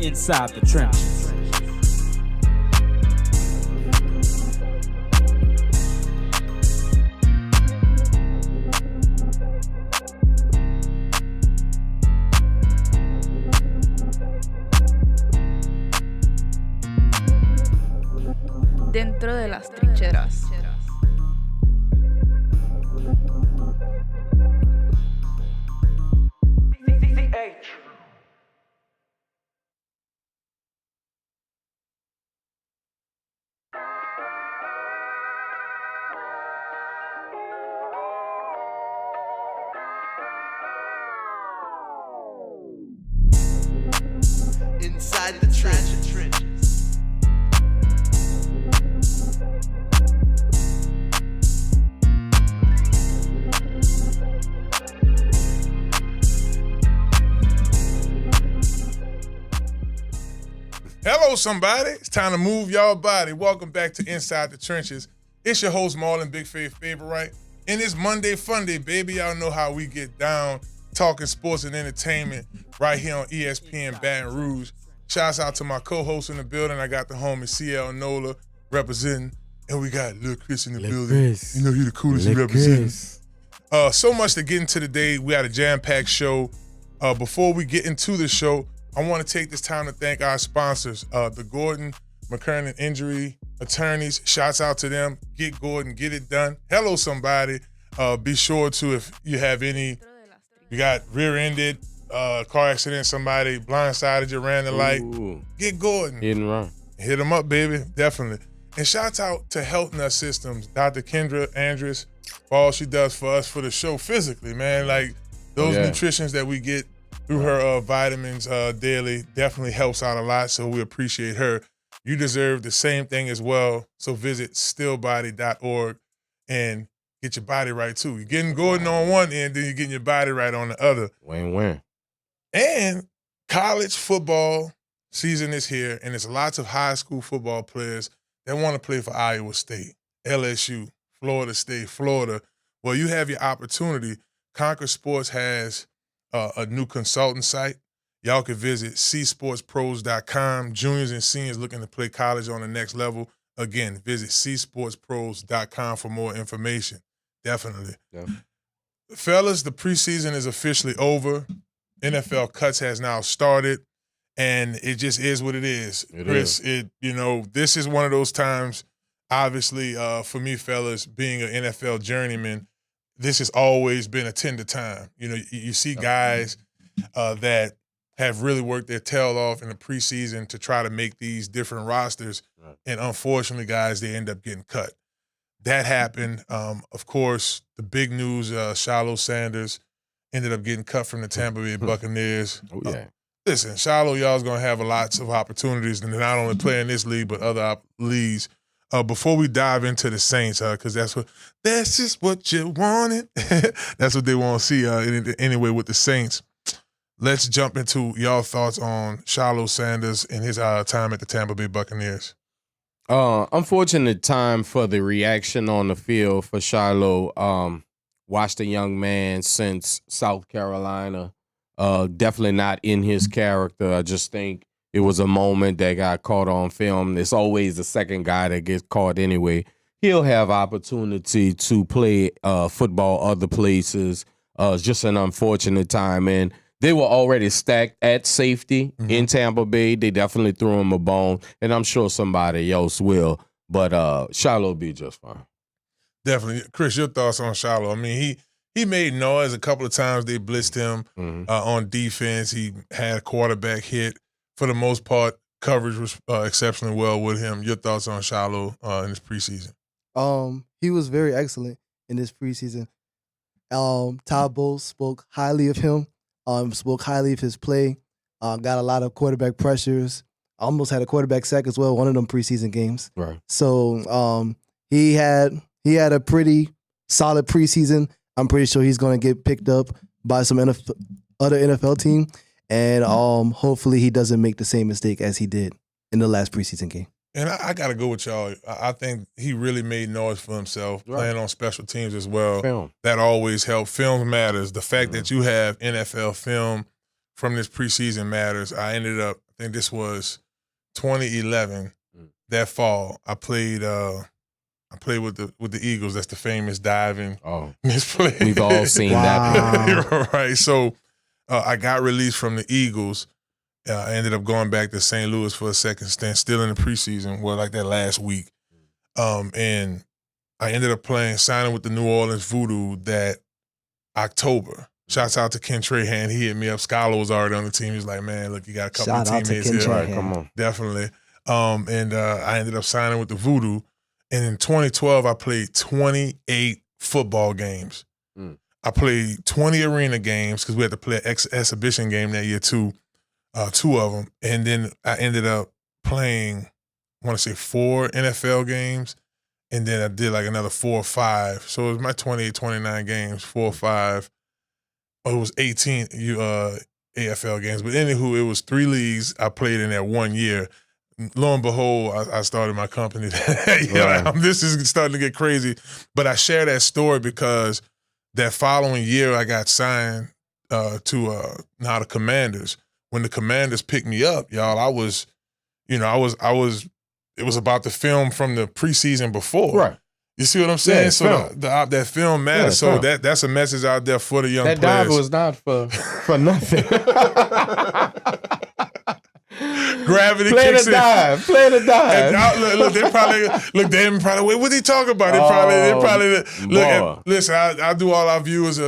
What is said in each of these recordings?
Inside the Trenches. Dentro de las trincheras. Inside the trenches. Hello, somebody. It's time to move y'all body. Welcome back to Inside the Trenches. It's your host, Marlon, Big Faith Favorite. And it's Monday Fun Day, baby. Y'all know how we get down talking sports and entertainment right here on ESPN Baton Rouge. Shouts out to my co-host in the building. I got the homie CL NOLA representing. And we got Lil Chris in the building. Chris. You know he the coolest he representing. So much to get into today. We had a jam-packed show. Before we get into the show, I want to take this time to thank our sponsors, the Gordon McKernan Injury Attorneys. Shouts out to them. Get Gordon, get it done. Hello, somebody. Be sure to, if you have any, you got rear-ended, car accident, somebody blindsided you, ran the light, get Gordon. Hit and run. Hit him up, baby, definitely. And shouts out to Health Nut Systems, Dr. Kendra Andrus, for all she does for us for the show physically, man. Like, those nutritions that we get through her vitamins daily definitely helps out a lot, so we appreciate her. You deserve the same thing as well, so visit stillbody.org and get your body right, too. You're getting Gordon on one end, then you're getting your body right on the other. Win-win. And college football season is here, and there's lots of high school football players that want to play for Iowa State, LSU, Florida State, Florida. Well, you have your opportunity. Conquer Sports has a new consultant site. Y'all can visit csportspros.com. Juniors and seniors looking to play college on the next level. Again, visit csportspros.com for more information. Definitely. Yeah. Fellas, the preseason is officially over. NFL cuts has now started, and it just is what it is. Chris, this is one of those times, obviously, for me, fellas, being an NFL journeyman, this has always been a tender time. You know, you see guys that have really worked their tail off in the preseason to try to make these different rosters, and unfortunately, guys, they end up getting cut. That happened. Of course, the big news, Shiloh Sanders ended up getting cut from the Tampa Bay Buccaneers. Listen, Shiloh, y'all's going to have lots of opportunities to not only play in this league, but other leagues. Before we dive into the Saints, because that's just what you wanted. That's what they want to see anyway with the Saints. Let's jump into y'all thoughts on Shiloh Sanders and his time at the Tampa Bay Buccaneers. Unfortunate time for the reaction on the field for Shiloh. Watched a young man since South Carolina. Definitely not in his character. I just think it was a moment that got caught on film. It's always the second guy that gets caught anyway. He'll have opportunity to play football other places. It's just an unfortunate time. And they were already stacked at safety in Tampa Bay. They definitely threw him a bone, and I'm sure somebody else will. But Shiloh will be just fine. Definitely. Chris, your thoughts on Shiloh? I mean, he made noise a couple of times. They blitzed him on defense. He had a quarterback hit. For the most part, coverage was exceptionally well with him. Your thoughts on Shiloh in his preseason? He was very excellent in this preseason. Todd Bowles spoke highly of him. Spoke highly of his play. Got a lot of quarterback pressures. Almost had a quarterback sack as well, one of them preseason games. Right. So he had a pretty solid preseason. I'm pretty sure he's going to get picked up by some other NFL team, and hopefully he doesn't make the same mistake as he did in the last preseason game. And I got to go with y'all. I think he really made noise for himself, playing on special teams as well. Film. That always helps. Film matters. The fact that you have NFL film from this preseason matters. I think this was 2011. That fall, I played with the Eagles. That's the famous diving misplay. We've all seen that. Right. So I got released from the Eagles. I ended up going back to St. Louis for a second stint, still in the preseason, like that last week. And I ended up signing with the New Orleans Voodoo that October. Shouts out to Ken Trahan. He hit me up. Scholar was already on the team. He was like, man, look, you got a couple of teammates here. Right, come on. Definitely. And I ended up signing with the Voodoo. And in 2012, I played 28 football games. I played 20 arena games because we had to play an exhibition game that year too, 2 of them. And then I ended up playing, I want to say 4 NFL games. And then I did like another 4 or 5. So it was my 28, 29 games, 4 or 5. Or it was 18 AFL games. But anywho, it was 3 leagues I played in that 1 year. Lo and behold, I started my company. This is starting to get crazy. But I share that story because that following year I got signed to now the Commanders. When the Commanders picked me up, y'all, I was it was about the film from the preseason before. Right. You see what I'm saying? Yeah, so that film matters. Yeah, so that's a message out there for the young players. That dive was not for nothing. Gravity play kicks the dive. in. Play the dive. And look, they probably, what's he talking about? They probably look. Listen, I do all our viewers.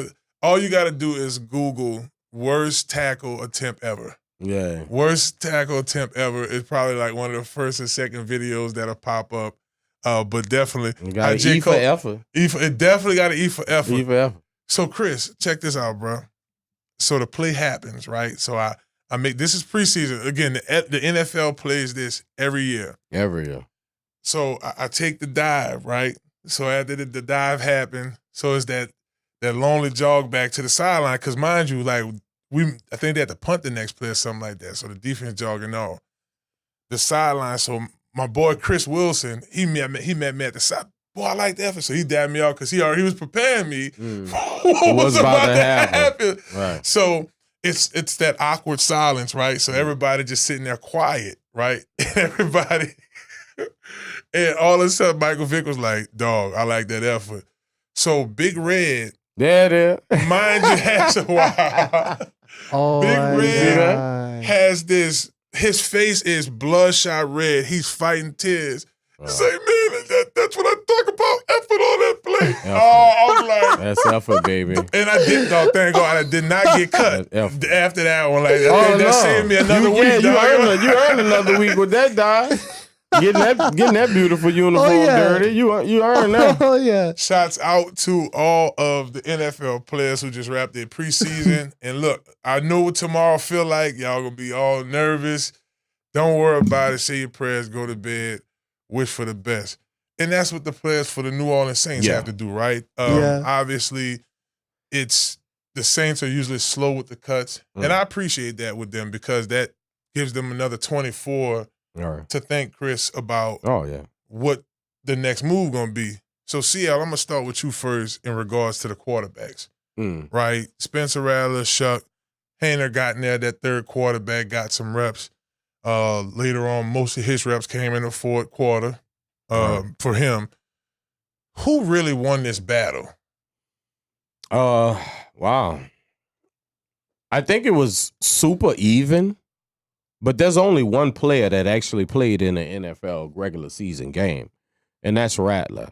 All you got to do is Google worst tackle attempt ever. Yeah. Worst tackle attempt ever is probably like one of the first and second videos that'll pop up. But definitely, you got E for effort. It definitely got an E for effort. E for effort. So Chris, check this out, bro. So the play happens, right? So I make, this is preseason. Again, the NFL plays this every year. Every year. So I take the dive, right? So after the dive happened, so it's that lonely jog back to the sideline. Because mind you, like I think they had to punt the next play or something like that. So the defense jogging off. The sideline, so my boy Chris Wilson, he met me at the side. Boy, I like the effort. So he dabbed me off because he was preparing me for what was about to happen. Right. So it's that awkward silence, right? So everybody just sitting there quiet, right? And all of a sudden Michael Vick was like, dog, I like that effort. So Big Red, there. mind you, has a wow. Big Red has this, his face is bloodshot red. He's fighting tears. Say, man, that's what I talk about. Effort on that play. I was like, that's effort, baby. And I did, dog. Thank God, I did not get cut after that one. Like that saved me another week. You earned another week with that dive. Getting that beautiful uniform dirty. You earned that. Oh yeah. Shots out to all of the NFL players who just wrapped their preseason. And look, I know what tomorrow feel like. Y'all gonna be all nervous. Don't worry about it. Say your prayers. Go to bed. Wish for the best. And that's what the players for the New Orleans Saints have to do, right? Obviously, it's the Saints are usually slow with the cuts. And I appreciate that with them because that gives them another 24 to think, Chris, about what the next move going to be. So, CL, I'm going to start with you first in regards to the quarterbacks, right? Spencer Rattler, Shuck, Haener got in there, that third quarterback, got some reps. Later on, most of his reps came in the fourth quarter for him. Who really won this battle? Wow. I think it was super even, but there's only one player that actually played in an NFL regular season game, and that's Rattler.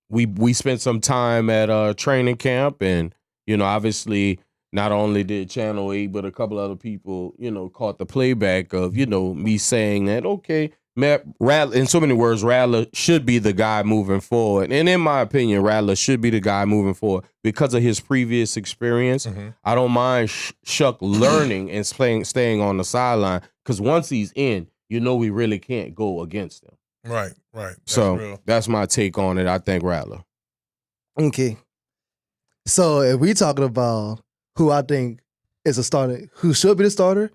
We spent some time at training camp, and obviously not only did Channel 8, but a couple other people, caught the playback of, me saying that, okay, Rattler, in so many words, Rattler should be the guy moving forward. And in my opinion, Rattler should be the guy moving forward because of his previous experience. I don't mind Shuck learning and staying on the sideline because once he's in, we really can't go against him. Right. That's that's my take on it. I think Rattler. Okay. So if we talking about who I think is a starter, who should be the starter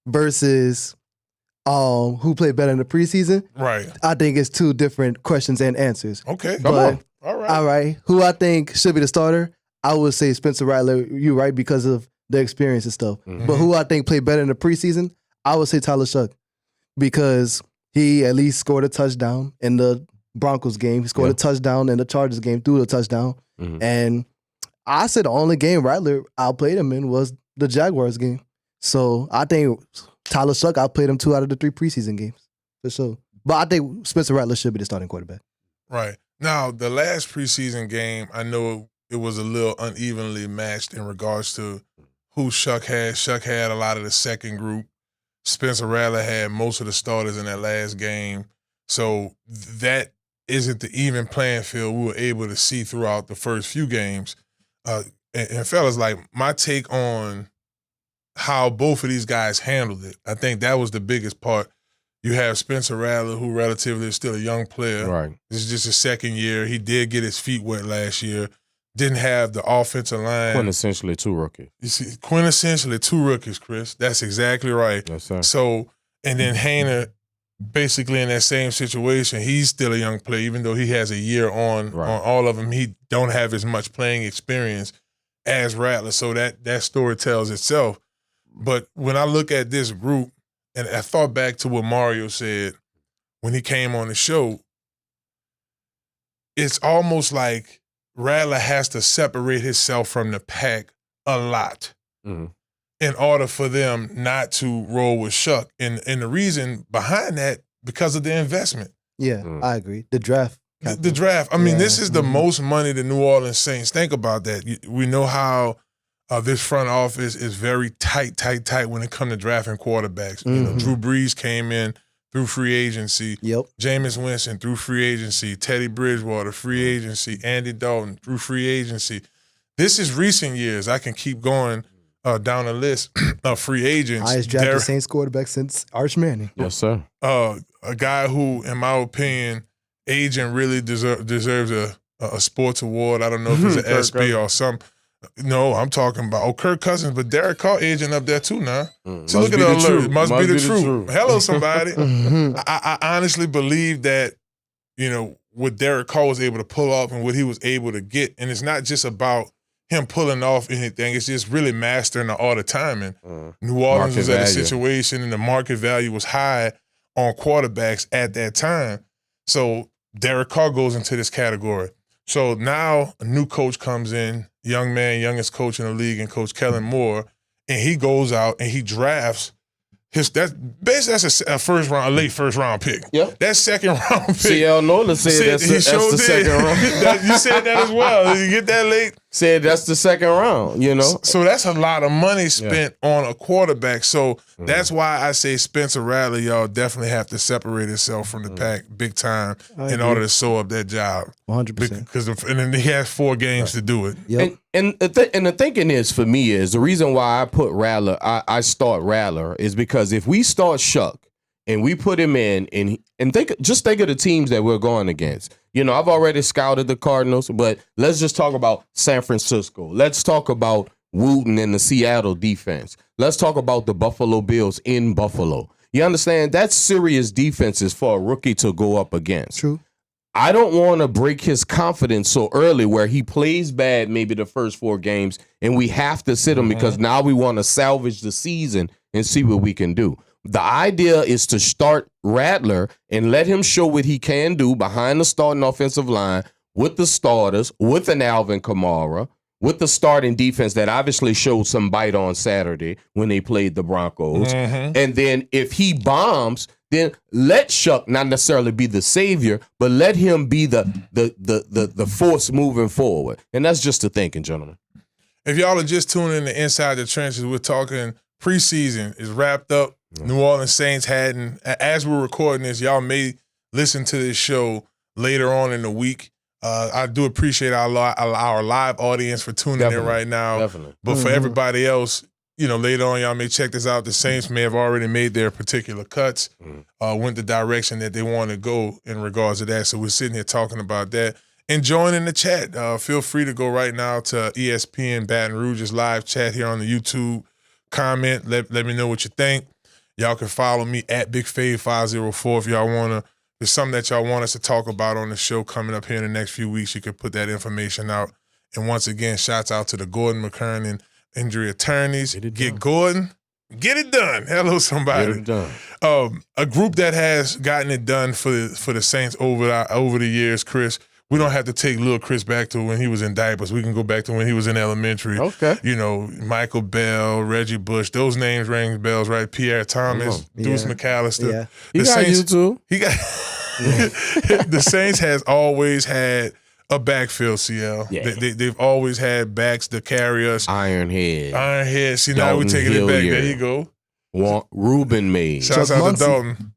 versus who played better in the preseason. Right. I think it's 2 different questions and answers. Okay. Come on. All right. Who I think should be the starter, I would say Spencer Rattler, you're right, because of the experience and stuff. But who I think played better in the preseason, I would say Tyler Shuck because he at least scored a touchdown in the Broncos game. He scored a touchdown in the Chargers game, threw the touchdown. And I said the only game Rattler outplayed him in was the Jaguars game. So I think Tyler Shuck outplayed him 2 out of the 3 preseason games for sure. But I think Spencer Rattler should be the starting quarterback. Right. Now, the last preseason game, I know it was a little unevenly matched in regards to who Shuck had. Shuck had a lot of the second group. Spencer Rattler had most of the starters in that last game. So that isn't the even playing field we were able to see throughout the first few games. And fellas, like, my take on how both of these guys handled it, I think that was the biggest part. You have Spencer Rattler, who relatively is still a young player. Right. This is just his second year. He did get his feet wet last year. Didn't have the offensive line. Quintessentially 2 rookies. You see, quintessentially 2 rookies, Chris. That's exactly right. Yes, sir. So, and then Haener, basically in that same situation, he's still a young player, even though he has a year on all of them. He don't have as much playing experience as Rattler. So that story tells itself. But when I look at this group, and I thought back to what Mario said when he came on the show, it's almost like Rattler has to separate himself from the pack a lot in order for them not to roll with Shuck. And the reason behind that, because of the investment. Yeah, I agree. The draft. The draft. I mean, this is the most money the New Orleans Saints. Think about that. We know how this front office is very tight when it comes to drafting quarterbacks. You know, Drew Brees came in through free agency. Yep. Jameis Winston through free agency. Teddy Bridgewater, free agency. Andy Dalton through free agency. This is recent years. I can keep going down the list of free agents. Highest drafted Saints quarterback since Arch Manning. Yes, sir. A guy who, in my opinion, agent really deserves a sports award. I don't know if it's an ESPY or something. No, I'm talking about Kirk Cousins, but Derek Carr agent up there too now. So look at the alert. Must be the truth. Hello, somebody. I honestly believe that, you know, what Derek Carr was able to pull off and what he was able to get, and it's not just about him pulling off anything. It's just really mastering the art of timing. New Orleans was at a situation and the market value was high on quarterbacks at that time. So Derek Carr goes into this category. So now a new coach comes in, young man, youngest coach in the league, and Coach Kellen Moore, and he goes out and he drafts that's a late first round pick. Yep. That second round pick. CL NOLA said that's the second round. You said that as well. Did you get that late? Said that's the second round, you know. So that's a lot of money spent on a quarterback. So that's why I say Spencer Rattler, y'all definitely have to separate himself from the pack big time in order to sew up that job. 100%. Because and then he has 4 games to do it. Yep. And the thinking is, for me, is the reason why I put Rattler, I start Rattler, is because if we start Shuck and we put him in and think of the teams that we're going against. You know, I've already scouted the Cardinals, but let's just talk about San Francisco. Let's talk about Wooten and the Seattle defense. Let's talk about the Buffalo Bills in Buffalo. You understand? That's serious defenses for a rookie to go up against. True. I don't want to break his confidence so early where he plays bad maybe the first 4 games and we have to sit him because now we want to salvage the season and see what we can do. The idea is to start Rattler and let him show what he can do behind the starting offensive line with the starters, with an Alvin Kamara, with the starting defense that obviously showed some bite on Saturday when they played the Broncos. And then if he bombs, then let Shuck not necessarily be the savior, but let him be the force moving forward. And that's just the thinking, gentlemen. If y'all are just tuning in to Inside the Trenches, we're talking preseason is wrapped up. New Orleans Saints hadn't. As we're recording this, y'all may listen to this show later on in the week. I do appreciate our live audience for tuning in right now. Definitely. But for everybody else, you know, later on, y'all may check this out. The Saints may have already made their particular cuts, went the direction that they want to go in regards to that. So we're sitting here talking about that. And join in the chat. Feel free to go right now to ESPN Baton Rouge's live chat here on the YouTube. Comment. Let me know what you think. Y'all can follow me at BigFave504 if y'all want to. There's something that y'all want us to talk about on the show coming up here in the next few weeks. You can put that information out. And once again, shouts out to the Gordon McKernan Injury Attorneys. Get Gordon Get it done. Hello, somebody. Get it done. A group that has gotten it done for the Saints over the years, Chris. We don't have to take little Chris back to when he was in diapers. We can go back to when he was in elementary. Okay. You know, Michael Bell, Reggie Bush, those names ring bells, right? Pierre Thomas, Deuce McAllister. Yeah. He got you too. He got the Saints has always had a backfield, CL. Yeah. They've always had backs to carry us. Ironhead. See, now we're taking it back. There you go. Ruben Mays. Shouts out to Dalton.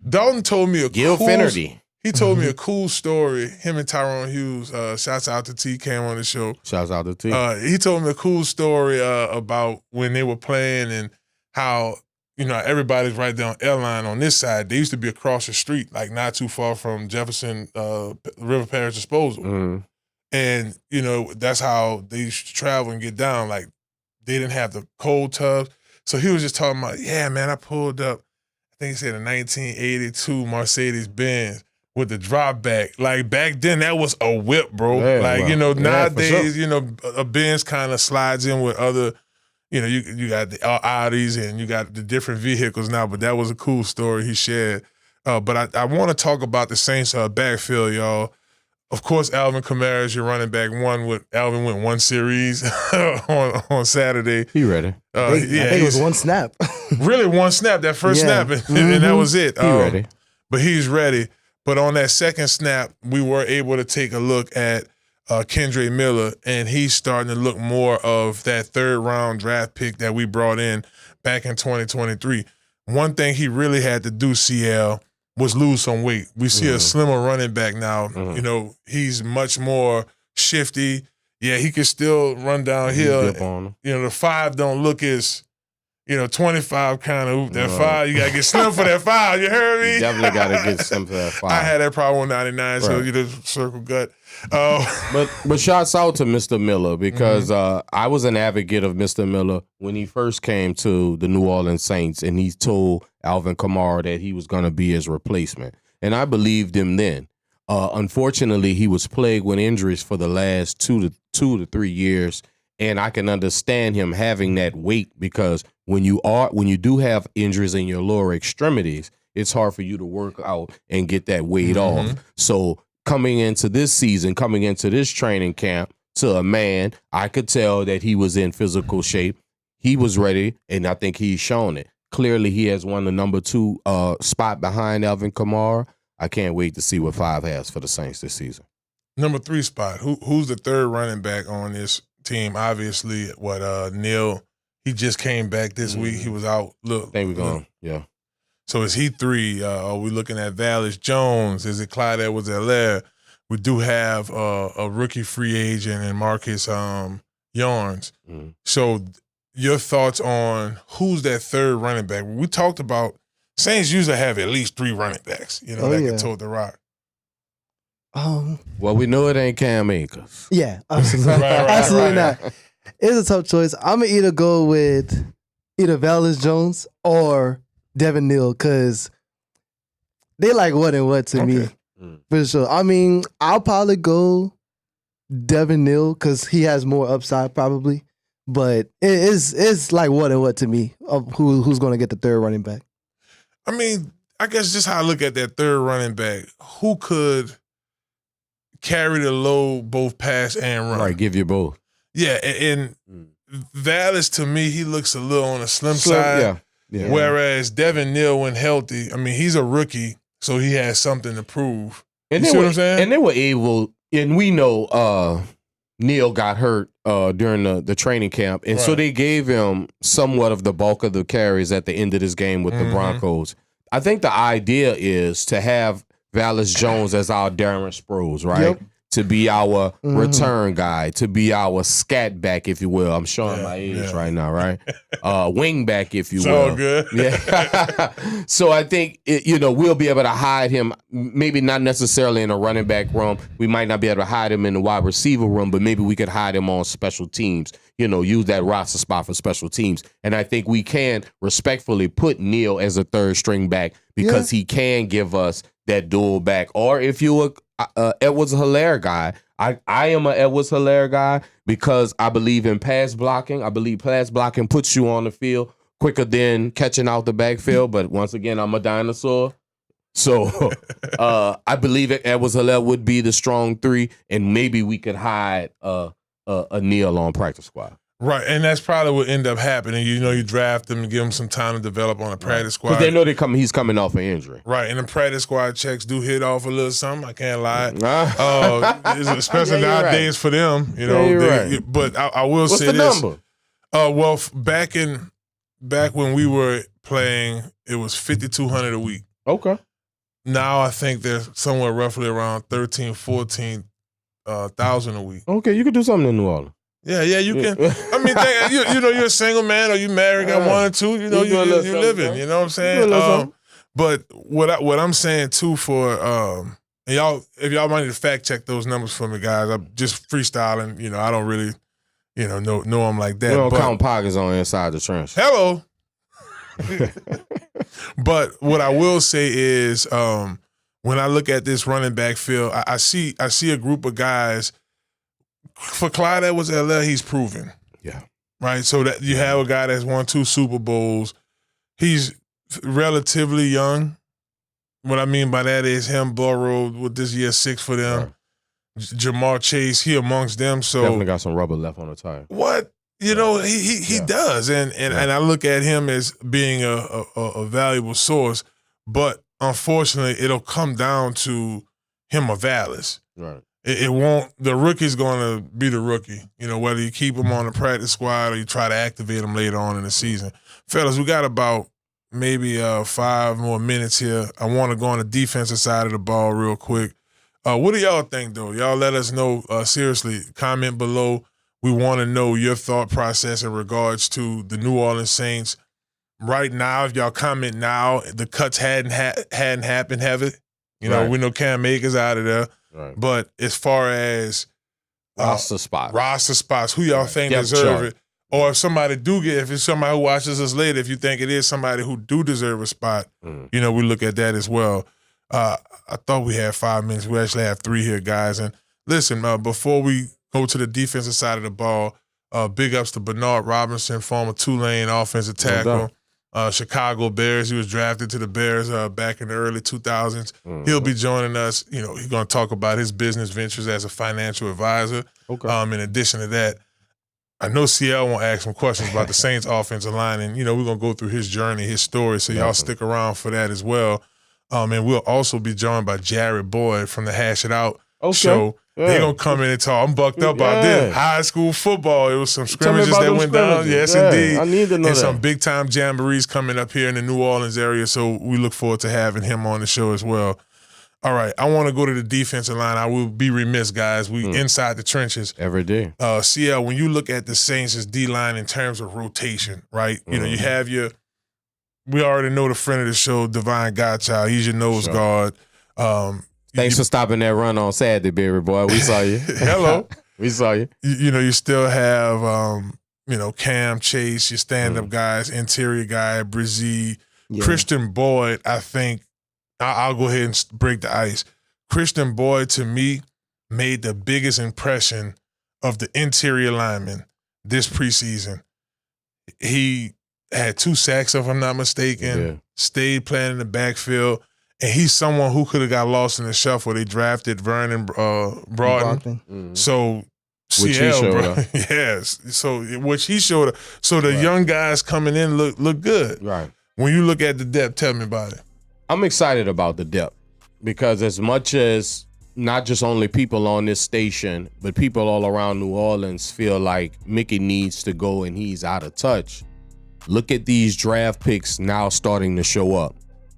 Dalton told me Gil Finnerty. He told me a cool story. Him and Tyrone Hughes. Shouts out to T. Came on the show. Shouts out to T. He told me a cool story about when they were playing and how, you know, everybody's right there on L-line on this side. They used to be across the street, like not too far from Jefferson River Parish Disposal. Mm-hmm. And, you know, that's how they used to travel and get down. Like, they didn't have the cold tubs. So he was just talking about, yeah, man, I pulled up, I think he said a 1982 Mercedes-Benz with the drop back. Like, back then, that was a whip, bro. Yeah, like, well, you know, yeah, nowadays, sure. you know, a Benz kind of slides in with other, you know, you got the Audis and you got the different vehicles now, but that was a cool story he shared. But I want to talk about the Saints backfield, y'all. Of course, Alvin Kamara is your running back. Alvin went one series on Saturday. He ready. I think it was one snap. Really one snap, that first snap, and that was it. He ready. But he's ready. But on that second snap, we were able to take a look at Kendre Miller, and he's starting to look more of that third-round draft pick that we brought in back in 2023. One thing he really had to do, CL, was lose some weight. We see a slimmer running back now. You know, he's much more shifty. Yeah, he can still run downhill. You know, the 5 don't look as, you know, 25 kind of, that 5, you got to get slim for that 5. You heard me? You definitely got to get slim for that 5. I had that problem on 99, so you just circle gut. But shouts out to Mr. Miller because I was an advocate of Mr. Miller when he first came to the New Orleans Saints, and he told Alvin Kamara that he was going to be his replacement. And I believed him then. Unfortunately, he was plagued with injuries for the last 2 to 3 years, and I can understand him having that weight because when you do have injuries in your lower extremities, it's hard for you to work out and get that weight off. So coming into this season, coming into this training camp, to a man, I could tell that he was in physical shape. He was ready, and I think he's shown it. Clearly, he has won the number 2 spot behind Alvin Kamara. I can't wait to see what 5 has for the Saints this season. Number 3 spot. Who's the third running back on this team? Obviously, Neil, he just came back this week. He was out. Look, I think we're going, yeah. So is he 3? Are we looking at Vallis Jones? Is it Clyde Edwards-Helaire? We do have a rookie free agent in Marcus Yarns. So your thoughts on who's that third running back? We talked about Saints usually have at least 3 running backs, you know, that can tote the rock. Well, we know it ain't Cam Akers. Yeah, absolutely. Absolutely not. It's a tough choice. I'm going to either go with either Vallis Jones or Devin Neal because they like what and what to me. For sure. I mean, I'll probably go Devin Neal because he has more upside probably. But it's like what and what to me of who's going to get the third running back. I mean, I guess just how I look at that third running back, who could carry the load both pass and run? Right, give you both. Yeah, and Vallis, to me, he looks a little on the slim side. Yeah. Whereas Devin Neal, when healthy, I mean, he's a rookie, so he has something to prove. And you see what I'm saying? And they were able, and we know Neal got hurt during the training camp, and so they gave him somewhat of the bulk of the carries at the end of this game with the Broncos. I think the idea is to have Vallis Jones as our Darren Sproles, right? Yep. To be our return guy, to be our scat back, if you will. I'm showing my age right now, right? Wing back, if you will. All good. Yeah. So I think, we'll be able to hide him, maybe not necessarily in a running back room. We might not be able to hide him in the wide receiver room, but maybe we could hide him on special teams, use that roster spot for special teams. And I think we can respectfully put Neal as a third string back because he can give us that dual back. Or if you're Edwards-Helaire guy, I am an Edwards-Helaire guy because I believe in pass blocking. I believe pass blocking puts you on the field quicker than catching out the backfield. But once again, I'm a dinosaur. So I believe Edwards Hillel would be the strong 3, and maybe we could hide a Neal on practice squad. Right, and that's probably what end up happening. You draft him and give him some time to develop on a practice squad. Because they know he's coming off an injury. Right, and the practice squad checks do hit off a little something. I can't lie. Especially nowadays for them. Right. But I will say this. What's the number? Back when we were playing, it was $5,200 a week. Okay. Now I think they're somewhere roughly around 13,000, 14,000 a week. Okay, you could do something in New Orleans. Yeah, you can. I mean, you're a single man, or you married, got 1 or 2. You're living. You know what I'm saying? But what I'm saying too for and y'all, if y'all might need to fact check those numbers for me, guys. I'm just freestyling. I don't really, know them like that. We don't count pockets on inside the trench. Hello. But what I will say is, when I look at this running back field, I see a group of guys. For Clyde Edwards-Helaire, he's proven. Yeah. Right? So that you have a guy that's won 2 Super Bowls. He's relatively young. What I mean by that is him, Burrow, with this year 6 for them. Right. Jamar Chase, he amongst them. So definitely got some rubber left on the tire. What? He does. And I look at him as being a valuable source. But unfortunately, it'll come down to him or Vallis. Right. It won't. The rookie's going to be the rookie. Whether you keep him on the practice squad or you try to activate him later on in the season. Fellas, we got about maybe 5 more minutes here. I want to go on the defensive side of the ball real quick. What do y'all think, though? Y'all let us know. Seriously, comment below. We want to know your thought process in regards to the New Orleans Saints. Right now, if y'all comment now, the cuts hadn't happened, have it? We know Cam Akers out of there. Right. But as far as roster spots, who y'all think deserve it? Or if somebody if it's somebody who watches us later, if you think it is somebody who do deserve a spot, we look at that as well. I thought we had 5 minutes. We actually have 3 here, guys. And listen, before we go to the defensive side of the ball, big ups to Bernard Robertson, former Tulane offensive tackle. Chicago Bears. He was drafted to the Bears back in the early 2000s. Mm-hmm. He'll be joining us. He's going to talk about his business ventures as a financial advisor. Okay. In addition to that, I know CL won't ask some questions about the Saints offensive line, and we're going to go through his journey, his story, so y'all stick around for that as well. And we'll also be joined by Jarryd Boyd from the Hash It Out show. Yeah. They're going to come in and talk. I'm bucked up about this. High school football. It was some scrimmages that went down. Yes, indeed. I need to know and some big-time jamborees coming up here in the New Orleans area, so we look forward to having him on the show as well. All right, I want to go to the defensive line. I will be remiss, guys. We inside the trenches. Every day. CL, when you look at the Saints' D-line in terms of rotation, right? You have we already know the friend of the show, Divine Godchild. He's your nose guard. Thanks for stopping that run on Saturday, Barry boy. We saw you. Hello. We saw you. You still have, Cam Chase, your stand-up guys, interior guy, Brizzy. Yeah. Christian Boyd, I think, I'll go ahead and break the ice. Christian Boyd, to me, made the biggest impression of the interior linemen this preseason. He had 2 sacks, if I'm not mistaken, stayed playing in the backfield. And he's someone who could have got lost in the shuffle. They drafted Vernon Broughton. So, CL, yes. So, which he showed. So, the young guys coming in look good. Right. When you look at the depth, tell me about it. I'm excited about the depth because as much as not just only people on this station, but people all around New Orleans feel like Mickey needs to go and he's out of touch, look at these draft picks now starting to show up.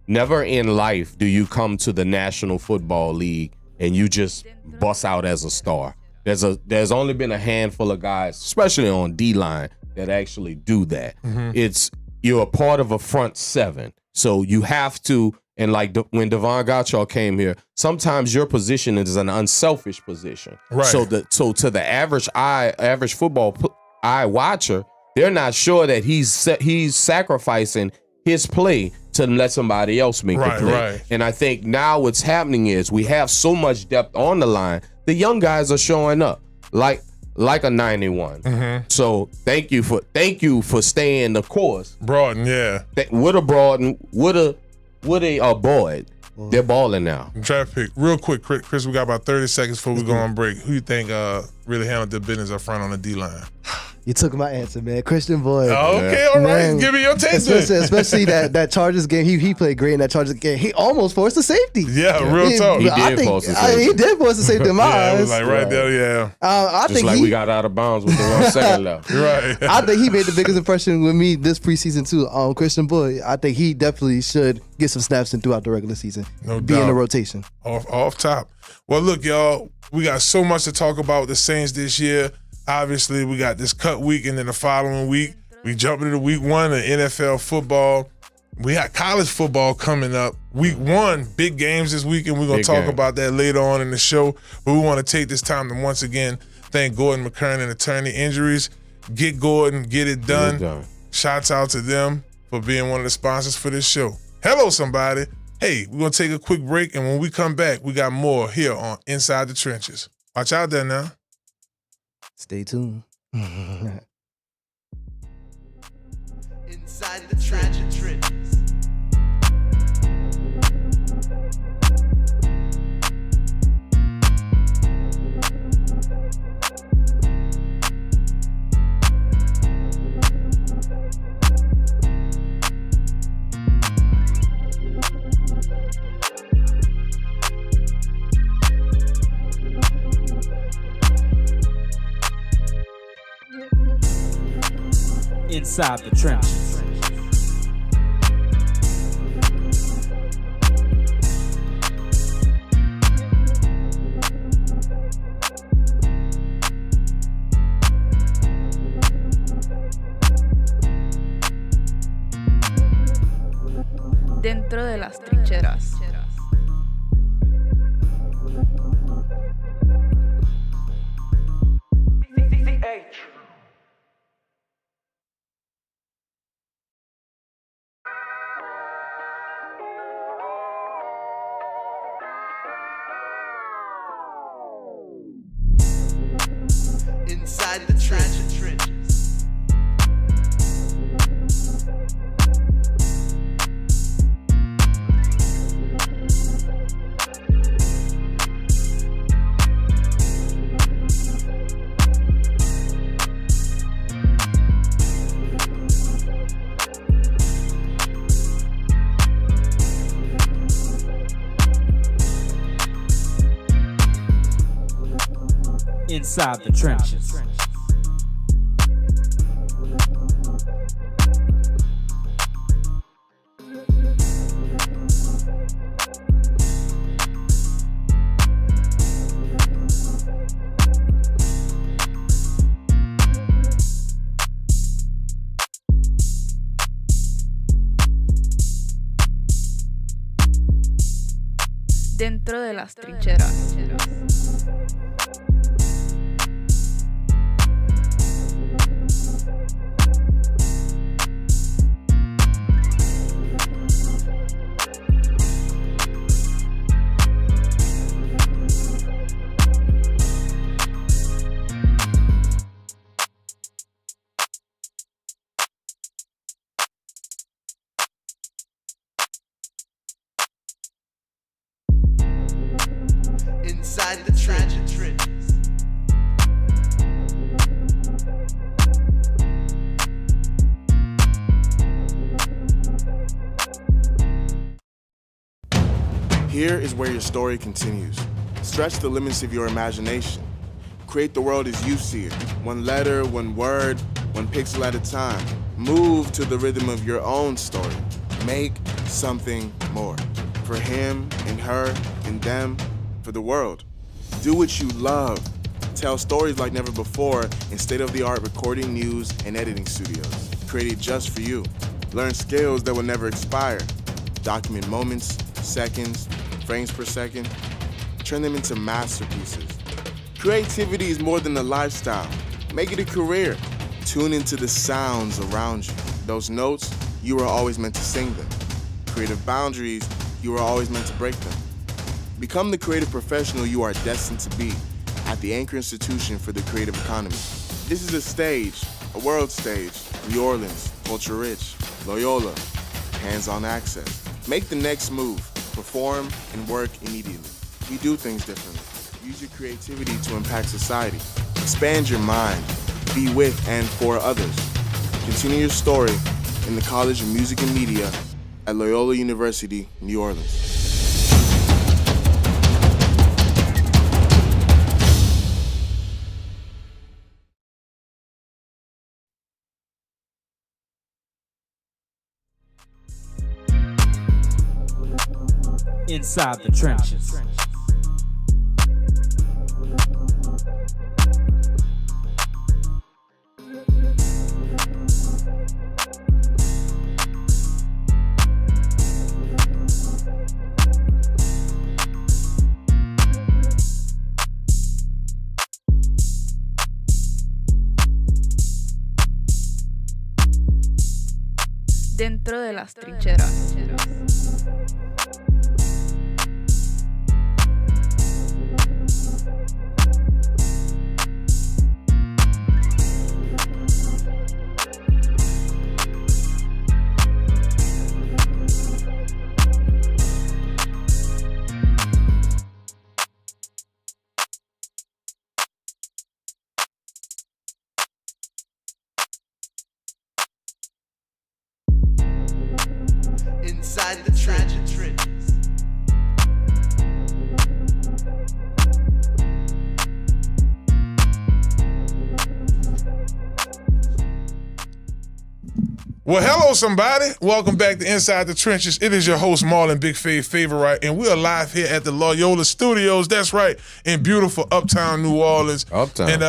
Never in life do you come to the National Football League and you just bust out as a star. There's only been a handful of guys, especially on D-line, that actually do that. Mm-hmm. You're a part of a front 7. So you have to, and like when Devon Gottschall came here, sometimes your position is an unselfish position. Right. So to the average football eye watcher, they're not sure that he's sacrificing his play to let somebody else make the play. Right. And I think now what's happening is we have so much depth on the line. The young guys are showing up. Like like a 91. So thank you for staying the course. Broughton, yeah. With a Broughton, with a Boyd. They're balling now. Draft pick. Real quick, Chris, we got about 30 seconds before we go on break. Who you think really handled the business up front on the D-line? You took my answer, man. Christian Boyd. Okay, all right. Man, Give me your take. Especially that Chargers game. He played great in that Chargers game. He almost forced a safety. Yeah, real talk. He did force a safety. He did force a safety in my Yeah, it was eyes. like right there, yeah. I Just think like we got out of bounds with the 1 second left. Right. I think he made the biggest impression with me this preseason too. Christian Boyd. I think he definitely should get some snaps in throughout the regular season. No Be doubt. in the rotation. Off top. Well, look, y'all, we got so much to talk about with the Saints this year. Obviously, we got this cut week, and then the following week, we jump into week 1 of NFL football. We got college football coming up. Week 1, big games this week, and we're going to talk about that later on in the show. But we want to take this time to once again thank Gordon McKernan, Attorney Injuries. Get Gordon, get it done. Shouts out to them for being one of the sponsors for this show. Hello, somebody. Hey, we're going to take a quick break, and when we come back, we got more here on Inside the Trenches. Watch out there now. Stay tuned. Inside the trenches. Inside the trenches. Dentro de las trincheras. Inside the trenches. Inside the trenches. Dentro de las trincheras. Inside the trenches. Here is where your story continues. Stretch the limits of your imagination. Create the world as you see it. One letter, one word, one pixel at a time. Move to the rhythm of your own story. Make something more. For him and her and them, for the world. Do what you love. Tell stories like never before in state-of-the-art recording, news, and editing studios. Created just for you. Learn skills that will never expire. Document moments, seconds, frames per second. Turn them into masterpieces. Creativity is more than a lifestyle. Make it a career. Tune into the sounds around you. Those notes, you were always meant to sing them. Creative boundaries, you were always meant to break them. Become the creative professional you are destined to be. at the anchor institution for the creative economy. This is a stage, a world stage. New Orleans, culture rich. Loyola, hands-on access. Make the next move. Perform and work immediately. We do things differently. Use your creativity to impact society. Expand your mind. Be with and for others. Continue your story in the College of Music and Media at Loyola University, New Orleans. Inside the trenches. Dentro de las trincheras. Inside the trenches. Well, hello, somebody. Welcome back to Inside the Trenches. It is your host, Marlon, Big Fave Favorite, and we are live here at the Loyola Studios. That's right, in beautiful Uptown New Orleans. Uptown. And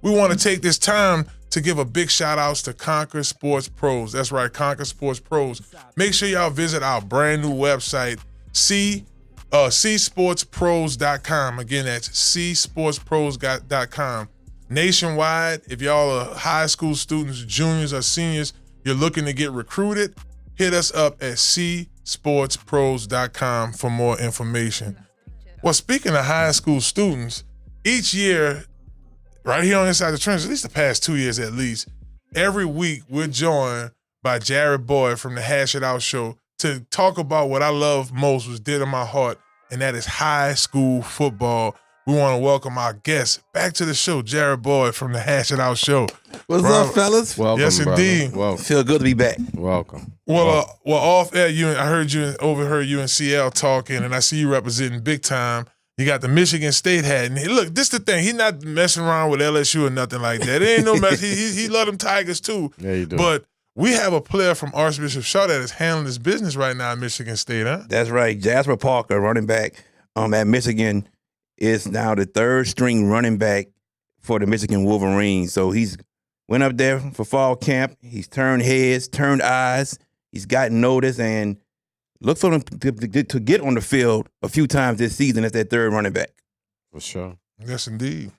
we want to take this time to give a big shout outs to Conquer Sports Pros. That's right, Conquer Sports Pros. Make sure y'all visit our brand new website, csportspros.com. Again, that's csportspros.com. Nationwide, if y'all are high school students, juniors, or seniors, you're looking to get recruited, hit us up at csportspros.com for more information. Well, speaking of high school students, each year, right here on Inside the Trenches, at least the past 2 years at least, every week we're joined by Jarryd Boyd from the Hash It Out Show to talk about what I love most, was dear to my heart, and that is high school football. We want to welcome our guest back to the show, Jarryd Boyd from the Hash It Out Show. What's up, fellas? Welcome, Yes, brother. indeed. Welcome. Feel good to be back. Welcome. Well, off air, overheard you in CL talking, and I see you representing big time. You got the Michigan State hat, and look, this the thing. He's not messing around with LSU or nothing like that. It ain't no mess. He love them Tigers too. Yeah, you do. But we have a player from Archbishop Shaw that is handling his business right now at Michigan State, huh? That's right. Jasper Parker, running back at Michigan, is now the third string running back for the Michigan Wolverines. So he's went up there for fall camp. He's turned heads, turned eyes. He's gotten notice, and look for him to get on the field a few times this season as that third running back. For sure. Yes, indeed.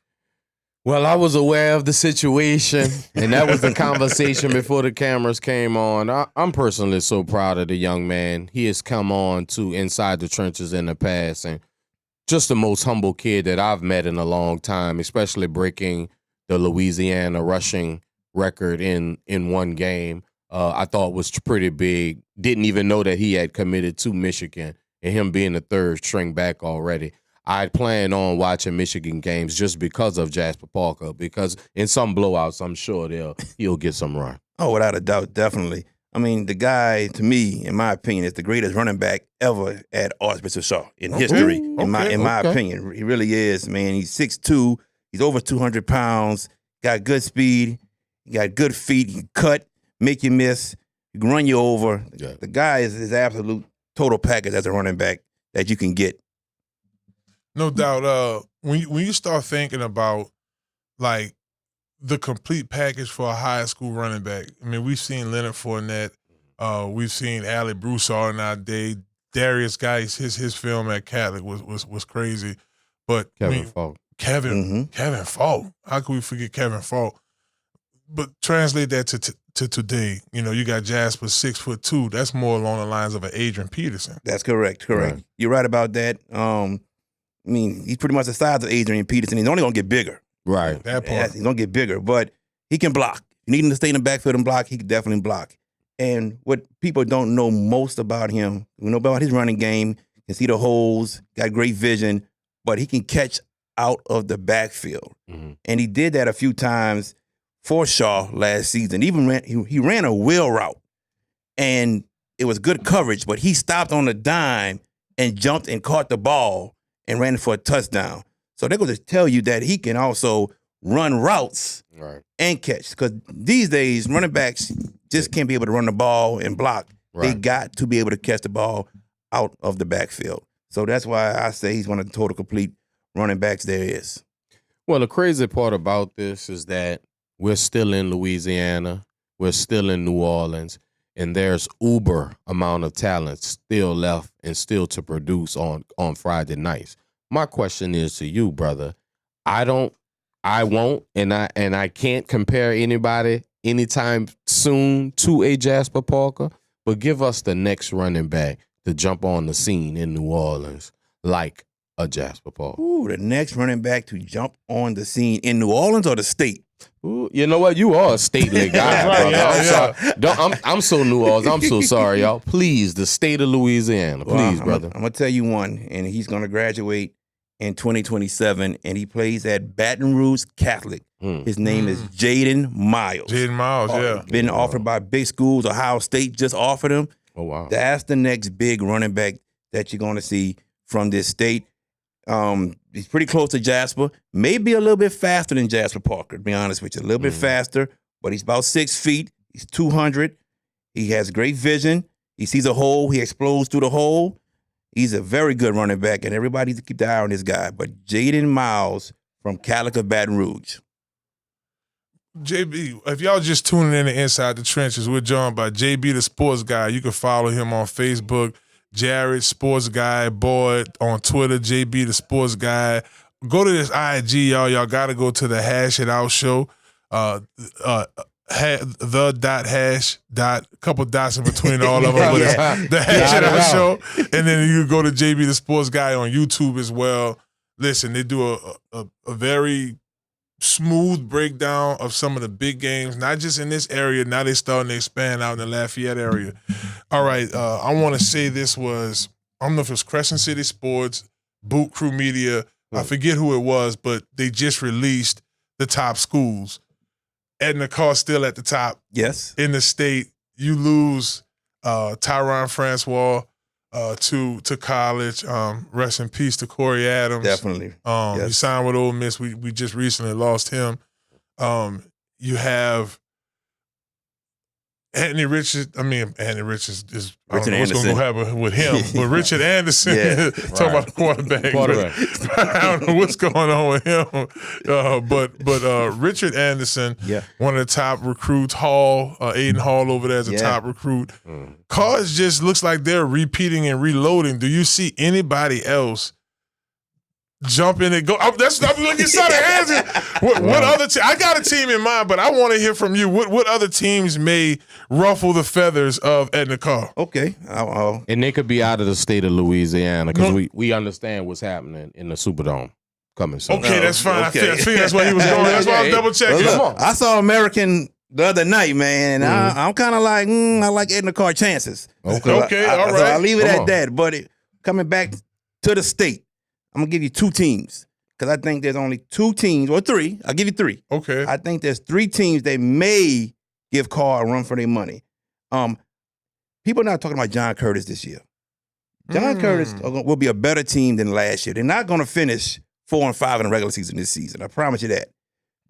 Well, I was aware of the situation, and that was the conversation before the cameras came on. I'm personally so proud of the young man. He has come on to Inside the Trenches in the past, and just the most humble kid that I've met in a long time, especially breaking the Louisiana rushing record in one game. I thought was pretty big. Didn't even know that he had committed to Michigan, and him being the third string back already. I plan on watching Michigan games just because of Jasper Parker, because in some blowouts, I'm sure he'll get some run. Oh, without a doubt, definitely. I mean, the guy, to me, in my opinion, is the greatest running back ever at Archbishop Shaw in history. In my opinion, he really is, man. He's 6'2", he's over 200 pounds, got good speed, he got good feet, he can cut, make you miss, he can run you over. Yeah. The guy is absolute total package as a running back that you can get. No doubt. When you start thinking about like the complete package for a high school running back, I mean, we've seen Leonard Fournette, we've seen Allie Broussard in our day. Darius Geis, his film at Catholic was crazy. But Kevin Falk. Kevin Falk. How could we forget Kevin Falk? But translate that to today. You know, you got Jasper 6'2". That's more along the lines of an Adrian Peterson. That's correct. Right. You're right about that. I mean, he's pretty much the size of Adrian Peterson. He's only going to get bigger. Right. That part. He's going to get bigger, but he can block. You need him to stay in the backfield and block, he can definitely block. And what people don't know most about him, we know about his running game, can see the holes, got great vision, but he can catch out of the backfield. Mm-hmm. And he did that a few times for Shaw last season. He ran a wheel route, and it was good coverage, but he stopped on a dime and jumped and caught the ball and ran it for a touchdown. So they're going to tell you that he can also run routes and catch. Because these days, running backs just can't be able to run the ball and block. They got to be able to catch the ball out of the backfield. So that's why I say he's one of the total complete running backs there is. Well, the crazy part about this is that we're still in Louisiana. We're still in New Orleans. And there's uber amount of talent still left and still to produce on Friday nights. My question is to you, brother. I won't, and I can't compare anybody anytime soon to a Jasper Parker, but give us the next running back to jump on the scene in New Orleans like a Jasper Parker. Ooh, the next running back to jump on the scene in New Orleans or the state? Ooh, you know what? You are a stately guy, brother. I'm sorry. I'm so New Orleans. I'm so sorry, y'all. Please, the state of Louisiana. Please, brother. I'm going to tell you one, and he's going to graduate in 2027, and he plays at Baton Rouge Catholic. His name is Jaden Miles. Jaden Miles, yeah. Been offered by big schools. Ohio State just offered him. Oh, wow. That's the next big running back that you're going to see from this state. He's pretty close to Jasper. Maybe a little bit faster than Jasper Parker, to be honest with you. A little bit faster, but he's about 6 feet. He's 200. He has great vision. He sees a hole. He explodes through the hole. He's a very good running back, and everybody needs to keep the eye on this guy. But Jaden Miles from Catholic of Baton Rouge. JB, if y'all just tuning in to Inside the Trenches, we're joined by JB the Sports Guy. You can follow him on Facebook, Jarryd Sports Guy, Boyd on Twitter, JB the Sports Guy. Go to this IG, y'all. Y'all got to go to the Hash It Out show. Couple dots in between all of them. But it's the Hash It Out show. And then you go to JB the Sports Guy on YouTube as well. Listen, they do a very smooth breakdown of some of the big games, not just in this area. Now they're starting to expand out in the Lafayette area. All right, I want to say this was, I don't know if it was Crescent City Sports, Boot Crew Media, I forget who it was, but they just released the top schools. Edna Carr still at the top. Yes. In the state. You lose Tyron Francois to college. Rest in peace to Corey Adams. Definitely. He signed with Ole Miss. We just recently lost him. You have Anthony Richards. I mean, Anthony Richards is, I don't know what's going to happen with him. But Richard Anderson, talk about the quarterback. I don't know what's going on with him. But Richard Anderson, one of the top recruits, Aiden Hall over there as a top recruit. Cards just looks like they're repeating and reloading. Do you see anybody else jump in and go? I'm looking at hands. What other I got a team in mind, but I want to hear from you. What other teams may ruffle the feathers of Edna Carr? Okay. And they could be out of the state of Louisiana because we understand what's happening in the Superdome coming soon. Okay, that's fine. Okay. I feel that's where he was going. That's why I was double checking. Well, look, I saw American the other night, man, and I'm kind of like, I like Edna Carr chances. Okay, all right. So I'll leave it at that. But coming back to the state, I'm going to give you two teams because I think there's only two teams, or three. I'll give you three. Okay. I think there's three teams that may give Carr a run for their money. People are not talking about John Curtis this year. John Curtis will be a better team than last year. They're not going to finish 4-5 in the regular season this season. I promise you that.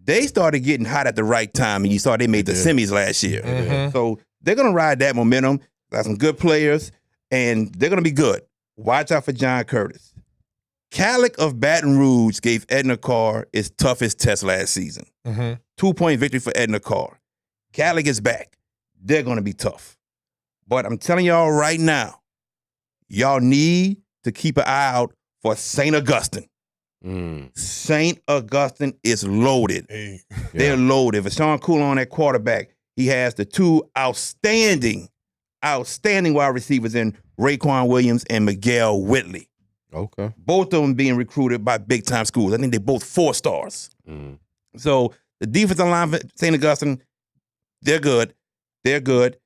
They started getting hot at the right time, and you saw they made the semis last year. So they're going to ride that momentum. Got some good players, and they're going to be good. Watch out for John Curtis. Catholic of Baton Rouge gave Edna Carr its toughest test last season. 2-point victory for Edna Carr. Catholic is back. They're going to be tough. But I'm telling y'all right now, y'all need to keep an eye out for St. Augustine. St. Augustine is loaded. They're loaded. If Sean Coulon at quarterback, he has the two outstanding wide receivers in Raekwon Williams and Miguel Whitley. Okay. Both of them being recruited by big-time schools. I think they're both 4 stars. Mm. So the defensive line for St. Augustine, they're good. They're good.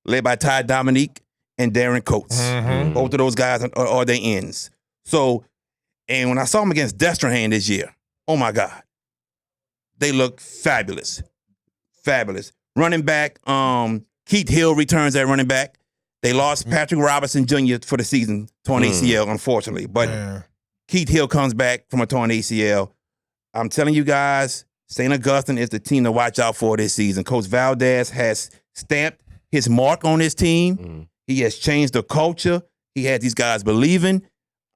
Led by Ty Dominique and Darren Coates. Mm-hmm. Both of those guys are their ends. So, and when I saw them against Destrehan this year, oh my God, they look fabulous. Fabulous. Running back, Keith Hill returns at running back. They lost Patrick Robertson Jr. for the season, torn ACL, unfortunately. But Keith Hill comes back from a torn ACL. I'm telling you guys, St. Augustine is the team to watch out for this season. Coach Valdez has stamped his mark on his team. He has changed the culture. He had these guys believing.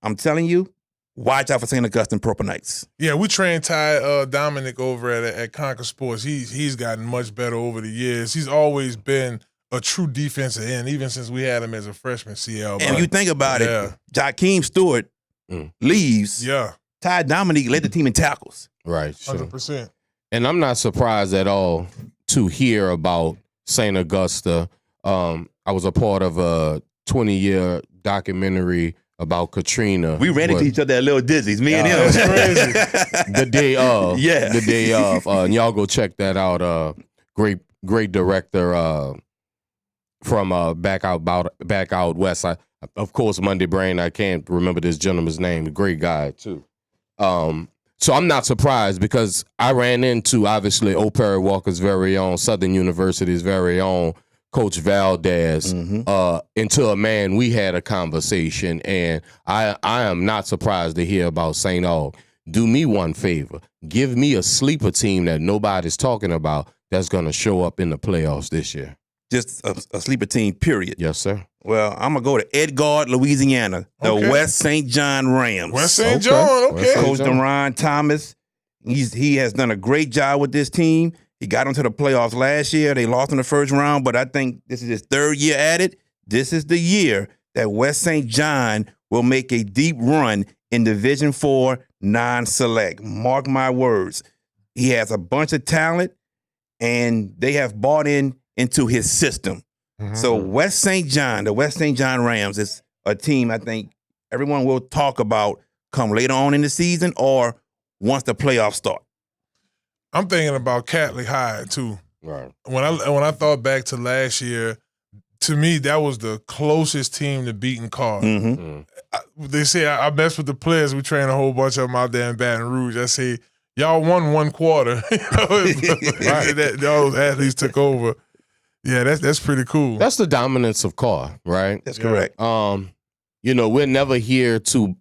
I'm telling you, watch out for St. Augustine Purple Knights. Yeah, we trained Ty Dominic over at Concord Sports. He's gotten much better over the years. He's always been a true defensive end, even since we had him as a freshman CL. And you think about it, Jakeem Stewart leaves. Yeah. Ty Dominique led the team in tackles. Right. Sure. 100%. And I'm not surprised at all to hear about St. Augusta. I was a part of a 20-year documentary about Katrina. We ran into each other at Little Dizzy's, me and him. That's crazy. The day of. Yeah. The day of. And y'all go check that out. Great director from back out west. Of course, Monday Brain, I can't remember this gentleman's name. A great guy, too. So I'm not surprised because I ran into, obviously, O. Perry Walker's very own, Southern University's very own, Coach Valdez. Until, man, we had a conversation, and I am not surprised to hear about St. Aug. Do me one favor. Give me a sleeper team that nobody's talking about that's going to show up in the playoffs this year. Just a sleeper team, period. Yes, sir. Well, I'm going to go to Edgard, Louisiana, the West St. John Rams. West St. John, okay. Coach Deron Thomas, he has done a great job with this team. He got into the playoffs last year. They lost in the first round, but I think this is his 3rd year at it. This is the year that West St. John will make a deep run in Division IV non-select. Mark my words. He has a bunch of talent, and they have bought into his system. So West St. John, the West St. John Rams is a team I think everyone will talk about come later on in the season or once the playoffs start. I'm thinking about Catley High, too. Right. When I thought back to last year, to me, that was the closest team to beating Carr. They say I mess with the players. We train a whole bunch of them out there in Baton Rouge. I say, y'all won 1 quarter. Those athletes took over. Yeah, that's pretty cool. That's the dominance of Carr, right? That's correct. We're never here to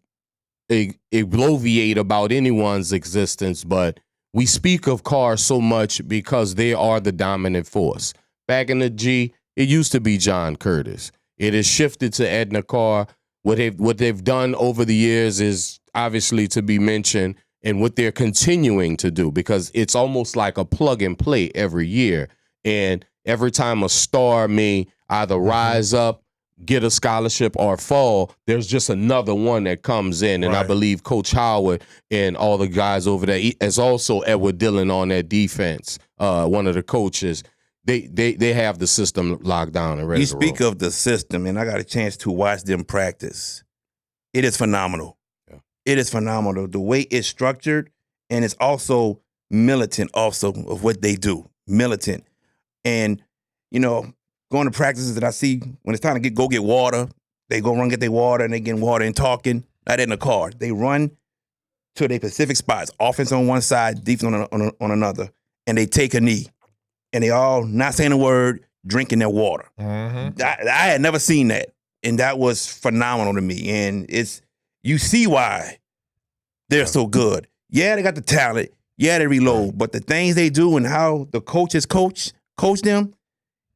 bloviate about anyone's existence, but we speak of Carr so much because they are the dominant force. Back in the G, it used to be John Curtis. It has shifted to Edna Carr. What they've done over the years is obviously to be mentioned, and what they're continuing to do, because it's almost like a plug and play every year. And every time a star may either rise up, get a scholarship, or fall, there's just another one that comes in. And I believe Coach Howard and all the guys over there, as also Edward Dillon on that defense, one of the coaches, they have the system locked down and ready You to speak roll. of the system, and I got a chance to watch them practice. It is phenomenal. Yeah. It is phenomenal. The way it's structured, and it's also militant also of what they do. Militant. And, going to practices that I see when it's time to go get water, they go run get their water, and they get water and talking, not in the car. They run to their specific spots, offense on one side, defense on another, and they take a knee. And they all not saying a word, drinking their water. I had never seen that, and that was phenomenal to me. And you see why they're so good. Yeah, they got the talent. Yeah, they reload, but the things they do and how the coaches coach them,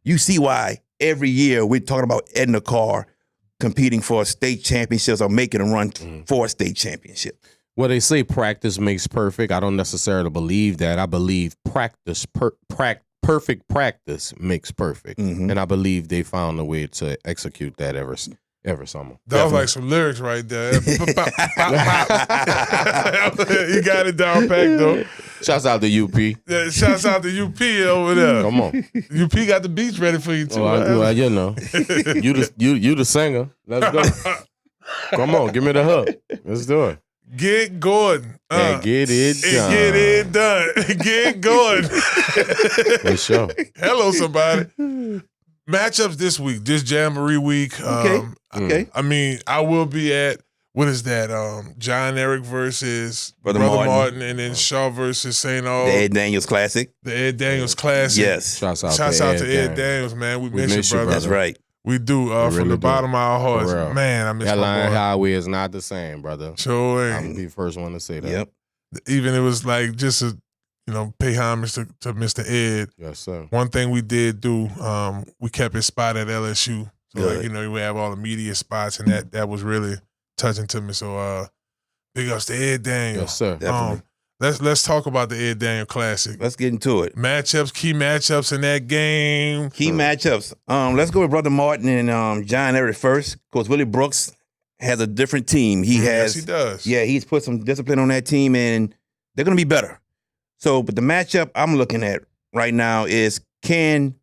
you see why every year we're talking about Edna Carr competing for state championships or making a run for a state championship. Well, they say practice makes perfect. I don't necessarily believe that. I believe perfect practice makes perfect. And I believe they found a way to execute that every summer. That was like some lyrics right there. You got it down packed, though. Shouts out to UP. Yeah, shouts out to UP over there. Come on. UP got the beats ready for you, too. Well, you the singer. Let's go. Come on, give me the hook. Let's do it. Get Gordon. And get it done. Get it done. Get Gordon. For sure. Hello, somebody. Matchups this week, this Jamboree week. Okay. I mean, I will be at, what is that? John Eric versus Brother Martin, and then Shaw versus St. Aug. The Ed Daniels Classic. The Ed Daniels Classic. Yes. Shouts out to Ed Daniels, man. We miss you, brother. That's right. We do, from really the do. bottom of our hearts. For real. Man, I miss That my line boy. highway is not the same, brother. Sure I'm ain't. gonna be the first one to say that. Yep. Even it was like just a, pay homage to Mr. Ed. Yes, sir. One thing we did do, we kept his spot at LSU. So Good. like, we have all the media spots, and that was really touching to me. So big ups to Ed Daniel. Yes, sir. Definitely. Let's talk about the Ed Daniel Classic. Let's get into it. Key matchups in that game. Key matchups. Let's go with Brother Martin and John Eric first. Of course, Willie Brooks has a different team. Yes, he does. Yeah, he's put some discipline on that team, and they're going to be better. So, but the matchup I'm looking at right now is, can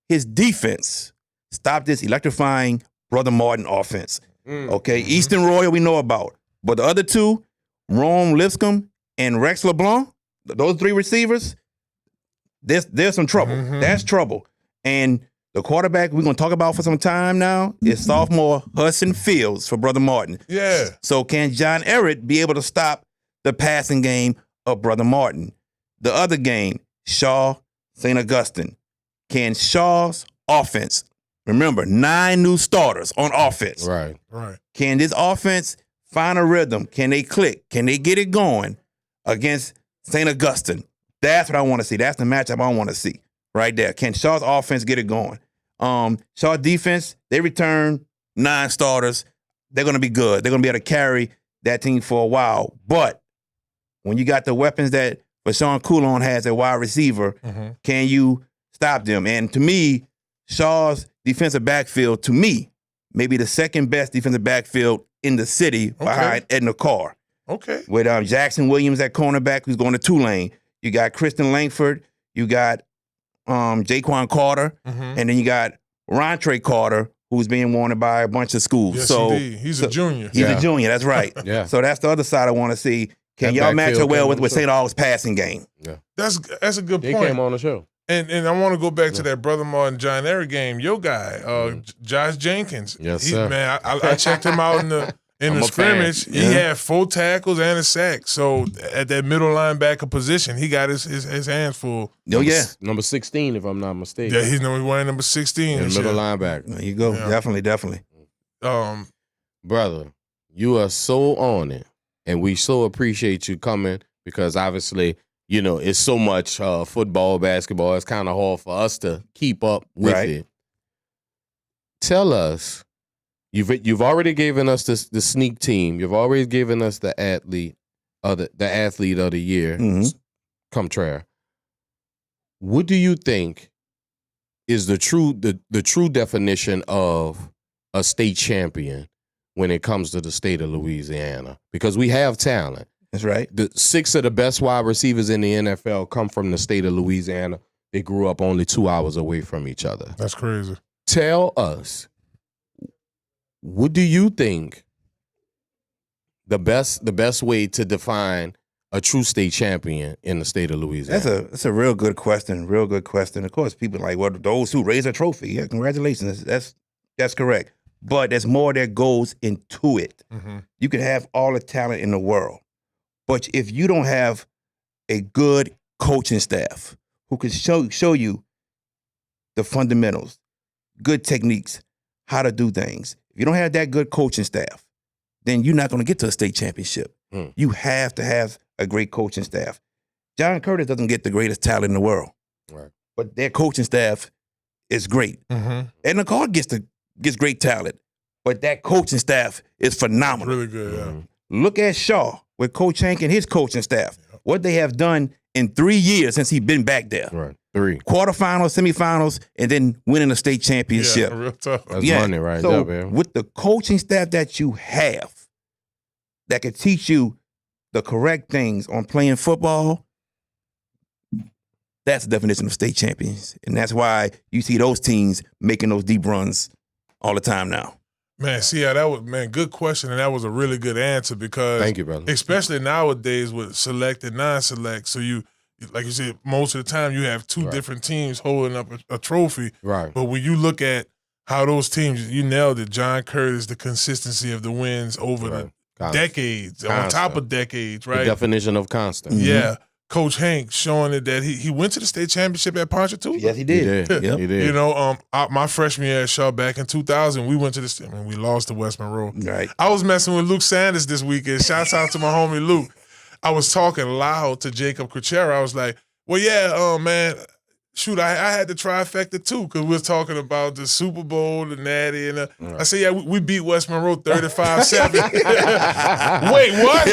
his defense stop this electrifying Brother Martin offense? Okay, Easton Royal we know about. But the other two, Rome Lipscomb and Rex LeBlanc, those three receivers, there's some trouble. That's trouble. And the quarterback we're going to talk about for some time now is sophomore Hudson Fields for Brother Martin. Yeah. So can John Jarryd be able to stop the passing game of Brother Martin? The other game, Shaw, St. Augustine. Can Shaw's offense, remember, 9 new starters on offense. Right. Can this offense find a rhythm? Can they click? Can they get it going against St. Augustine? That's what I want to see. That's the matchup I want to see right there. Can Shaw's offense get it going? Shaw defense, they return 9 starters. They're going to be good. They're going to be able to carry that team for a while. But when you got the weapons that Rashawn Coulon has at wide receiver, can you stop them? And to me, Shaw's defensive backfield, to me, maybe the second best defensive backfield in the city behind Edna Carr. Okay. With Jackson Williams at cornerback, who's going to Tulane. You got Kristen Langford. You got Jaquan Carter. And then you got Rontre Carter, who's being wanted by a bunch of schools. Yes, so indeed. He's a junior. He's a junior, that's right. Yeah. So that's the other side I want to see. Can That y'all match backfield up well came with on the St. Aug's passing game? Yeah. That's a good They point. came on the show. And I want to go back to that Brother Martin John Eric game. Your guy, Josh Jenkins. Yes, sir. Man, I checked him out in the I'm a scrimmage. fan. He had 4 tackles and a sack. So at that middle linebacker position, he got his hands full. Oh, yeah. Number 16, if I'm not mistaken. Yeah, he's wearing number 16. In this middle year. linebacker. There you go. Yeah. Definitely. Brother, you are so on it, and we so appreciate you coming because obviously, it's so much football, basketball. It's kind of hard for us to keep up with Right. it. Tell us, you've already given us the sneak team. You've already given us the athlete of the year. Contraire. What do you think is the true definition of a state champion when it comes to the state of Louisiana? Because we have talent. That's right. The 6 of the best wide receivers in the NFL come from the state of Louisiana. They grew up only 2 hours away from each other. That's crazy. Tell us, what do you think the best way to define a true state champion in the state of Louisiana? That's a real good question. Real good question. Of course, people are like, well, those who raise a trophy. Yeah, congratulations. That's correct. But there's more that goes into it. You can have all the talent in the world, but if you don't have a good coaching staff who can show you the fundamentals, good techniques, how to do things, if you don't have that good coaching staff, then you're not going to get to a state championship. You have to have a great coaching staff. John Curtis doesn't get the greatest talent in the world, Right. but their coaching staff is great. Edna Carr gets great talent, but that coaching staff is phenomenal. Really good, yeah. Look at Shaw with Coach Hank and his coaching staff. What they have done in 3 years since he's been back there. Right. 3. Quarterfinals, semifinals, and then winning a state championship. Yeah, real tough. That's money right so there, man. with the coaching staff that you have that can teach you the correct things on playing football, that's the definition of state champions. And that's why you see those teams making those deep runs all the time now. Man, see how that was, good question, and that was a really good answer because Thank you, brother. especially nowadays with select and non-select, so you, like you said, most of the time you have two different teams holding up a trophy. Right. But when you look at how those teams, you nailed it, John Curtis, the consistency of the wins over the decades, on top of decades, right? The definition of constant. Yeah. Coach Hank showing it that he went to the state championship at Ponchatoula. Yes, he did. He did. You know, my freshman year at Shaw back in 2000, we went to the we lost to West Monroe. Right. I was messing with Luke Sanders this weekend. Shouts out to my homie Luke. I was talking loud to Jacob Kuchera. I was like, well, yeah, man, shoot, I had the trifecta too, because we was talking about the Super Bowl, the Natty, and I said, yeah, we beat West Monroe 35-7. Wait, what?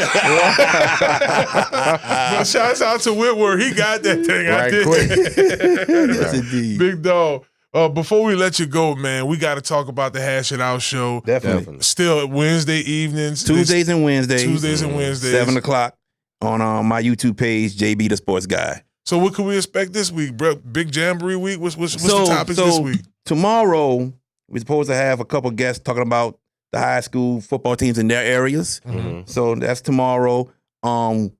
But shouts out to Whitworth. He got that thing. I did. Quick. Yes, indeed. Big dog. Before we let you go, man, we got to talk about the Hash It Out show. Definitely. Still Wednesday evenings. Tuesdays and Wednesdays. 7:00 on my YouTube page, JB the Sports Guy. So what can we expect this week, bro? Big Jamboree week? What's the topics this week? Tomorrow, we're supposed to have a couple guests talking about the high school football teams in their areas. Mm-hmm. So that's tomorrow.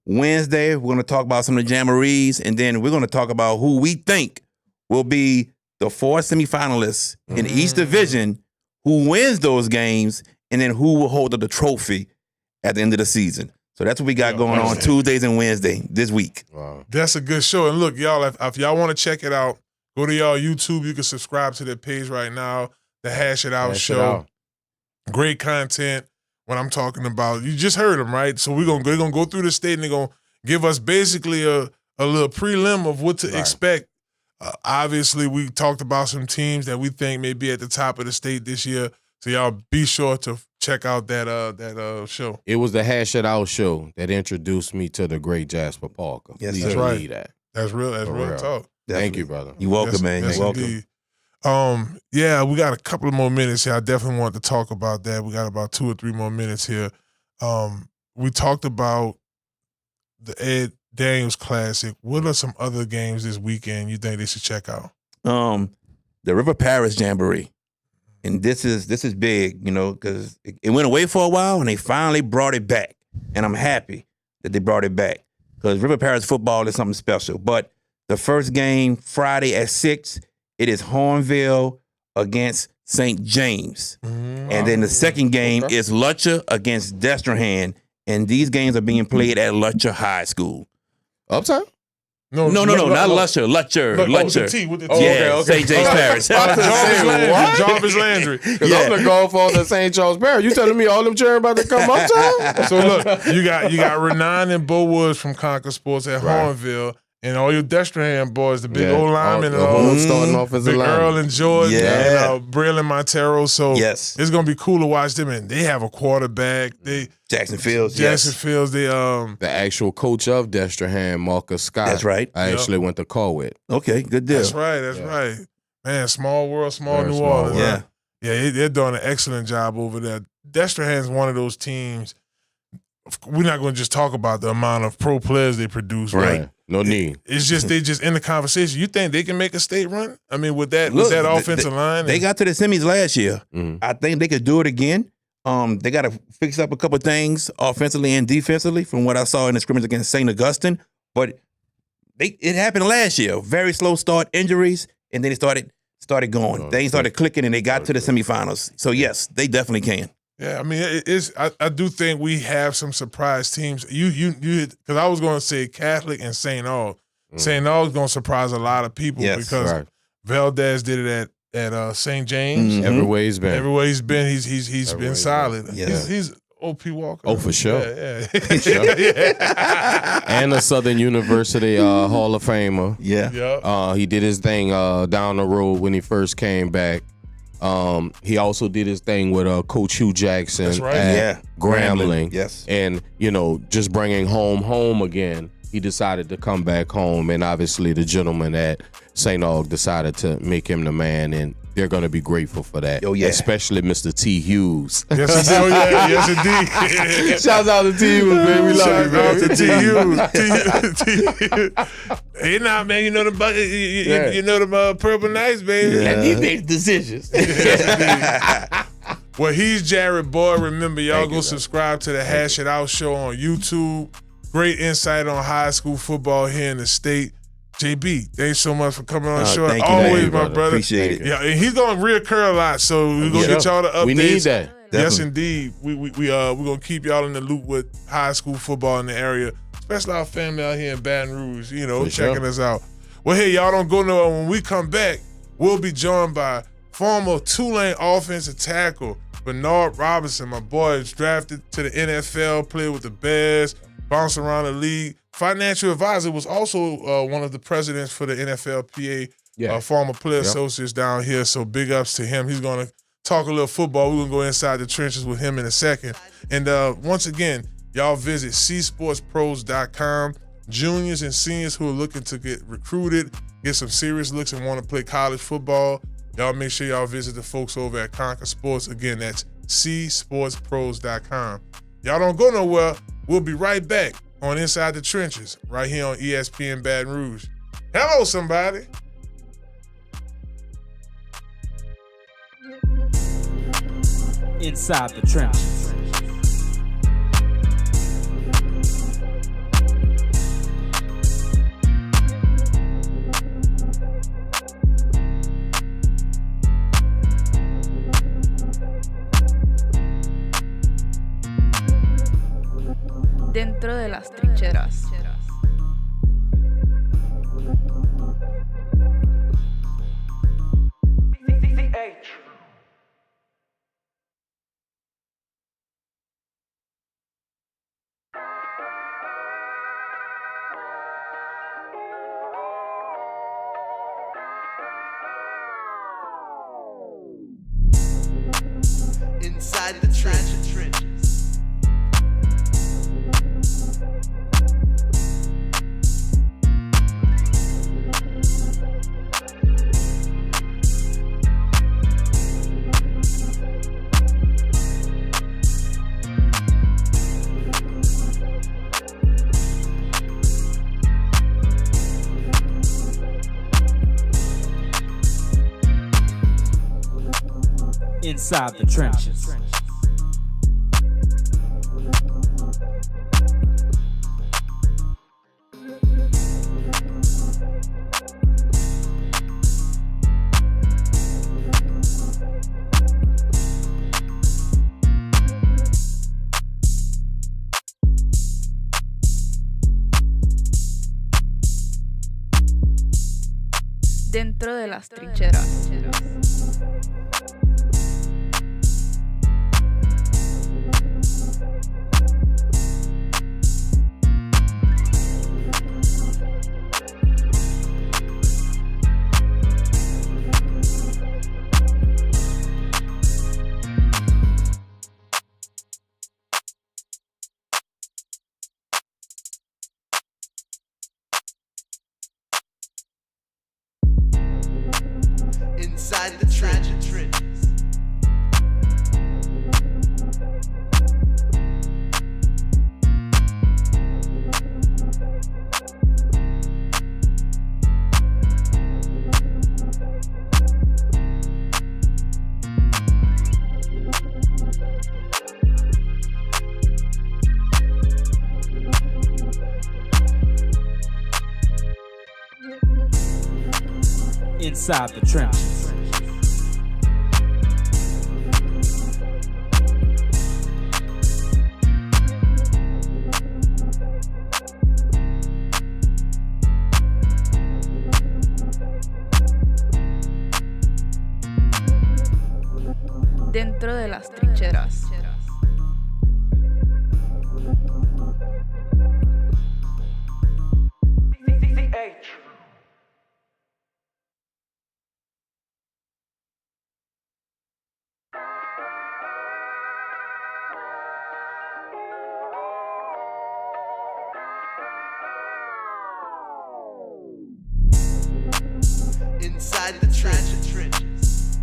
Wednesday, we're going to talk about some of the Jamborees, and then we're going to talk about who we think will be the 4 semifinalists in each division, who wins those games, and then who will hold up the trophy at the end of the season. So that's what we got going on Tuesdays and Wednesday this week. Wow. That's a good show. And look, y'all, if y'all want to check it out, go to y'all YouTube. You can subscribe to their page right now, the Hash It Out show. Great content. What I'm talking about, you just heard them, right? So they're gonna go through the state and they're gonna give us basically a little prelim of what to expect. Obviously, we talked about some teams that we think may be at the top of the state this year. So y'all be sure to check out that show. It was the Hash It Out show that introduced me to the great Jasper Parker. Yes, Please that's right. believe that. That's real real. talk. Thank you, brother. You're welcome, man. Yes, You're welcome. indeed. Yeah, we got a couple of more minutes here. I definitely want to talk about that. We got about 2 or 3 more minutes here. We talked about the Ed Daniels Classic. What are some other games this weekend you think they should check out? The River Paris Jamboree. And this is big, you know, because it went away for a while and they finally brought it back. And I'm happy that they brought it back because River Paris football is something special. But the first game, Friday at 6, it is Hornville against St. James. And then the second game is Lutcher against Destrehan. And these games are being played at Lutcher High School. Uptown? No, not Lutcher. Lutcher. With the T. Yeah, St. James Parish. Jarvis Landry. Because I'm the golf on the St. Charles Parish. You telling me all them cheering about to come uptown? So look, you got Renan and Bo Woods from Concord Sports at Hornville. And all your Destrehan boys, the big old linemen, starting offensive Big line. Earl and Jordan, Yeah. and Braylon Montero. So Yes. it's gonna be cool to watch them. And they have a quarterback. Jackson Fields. Jackson Fields. They The actual coach of Destrehan, Marcus Scott. That's right. I actually went to call with. Okay, good deal. That's right. That's right. Man, small world, small Very New small Orleans. world. Yeah. Yeah, they're doing an excellent job over there. Destrehan's one of those teams. We're not going to just talk about the amount of pro players they produce, right? No need. It's just they just in the conversation. You think they can make a state run? I mean, with that Look, offensive line, They got to the semis last year. Mhm. I think they could do it again. They got to fix up a couple things offensively and defensively from what I saw in the scrimmage against St. Augustine. But it happened last year. Very slow start, injuries, and then it started going. Things started clicking, and they got to the semifinals. So yes, they definitely can. Yeah, I mean, it's. I do think we have some surprise teams. You because I was going to say Catholic and St. Aug. St. Aug's going to surprise a lot of people because Valdez did it at St. James. Mhm. Everywhere he's been. Everywhere he's been, he's been solid. Yeah. He's OP Walker. Oh, for sure. Yeah. And a Southern University Hall of Famer. Yeah. Yeah. He did his thing down the road when he first came back. He also did his thing with Coach Hugh Jackson That's right. at Grambling. Yes. And, just bringing home again. He decided to come back home, and obviously the gentleman at St. Aug decided to make him the man, and they're going to be grateful for that. Oh, yeah. Especially Mr. T. Hughes. Yes, indeed. Oh, yeah. Yes, indeed. Shouts out to T. Hughes, man. We love you, Shout out to T. Hughes. Hey, nah, man. You know the you know the Purple Knights, baby. Yeah. And he makes decisions. Well, he's Jarryd Boy. Remember, y'all Thank go you, subscribe to the Hash It Out show on YouTube. Great insight on high school football here in the state. JB, thanks so much for coming on the show. Thank you, Always, man. my brother. Appreciate it. Yeah, and he's gonna reoccur a lot, so we're gonna get y'all the updates. We need that. Yes, Definitely. indeed. We're gonna keep y'all in the loop with high school football in the area, especially our family out here in Baton Rouge. For checking sure. us out. Well, hey, y'all don't go nowhere. When we come back, we'll be joined by former Tulane offensive tackle Bernard Robertson. My boy is drafted to the NFL, played with the Bears, bounced around the league. Financial advisor, was also one of the presidents for the NFLPA, former player associates down here. So big ups to him. He's going to talk a little football. We're going to go inside the trenches with him in a second. And once again, y'all visit csportspros.com. Juniors and seniors who are looking to get recruited, get some serious looks and want to play college football, y'all make sure y'all visit the folks over at Conquer Sports. Again, that's csportspros.com. Y'all don't go nowhere. We'll be right back on Inside the Trenches, right here on ESPN Baton Rouge. Hello, somebody. Inside the Trenches. Dentro de las trincheras. Inside the trenches. Inside the Trenches. Dentro de las trincheras. Inside the trenches. Inside the Trenches. Dentro de las trincheras. Inside the trenches.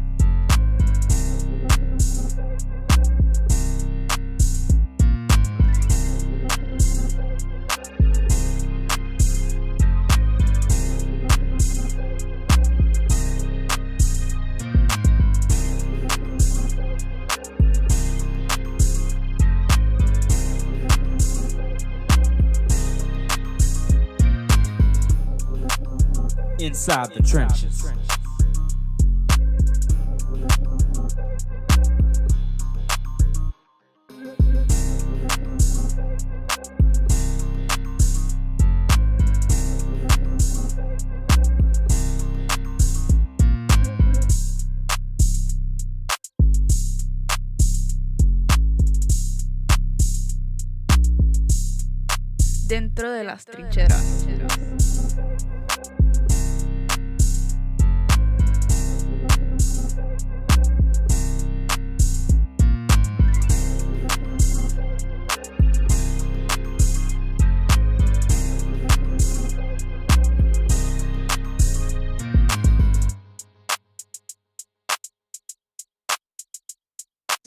Inside the trenches. Dentro de las trincheras.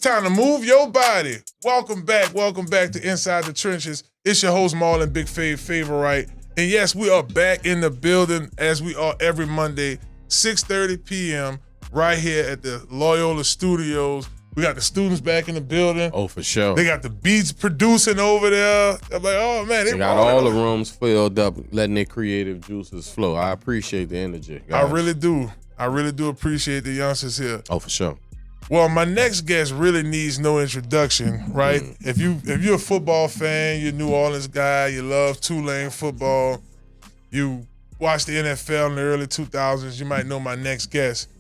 Time to move your body. Welcome back to Inside the Trenches. It's your host, Marlon, Big Favorite. And yes, we are back in the building as we are every Monday, 6:30 p.m. right here at the Loyola Studios. We got the students back in the building. Oh, for sure. They got the beats producing over there. I'm like, oh, man. They got all the rooms filled up, letting their creative juices flow. I appreciate the energy, guys. I really do. I really do appreciate the youngsters here. Oh, for sure. Well, my next guest really needs no introduction, right? If you're a football fan, you're a New Orleans guy, you love Tulane football, you watch the NFL in the early 2000s, you might know my next guest.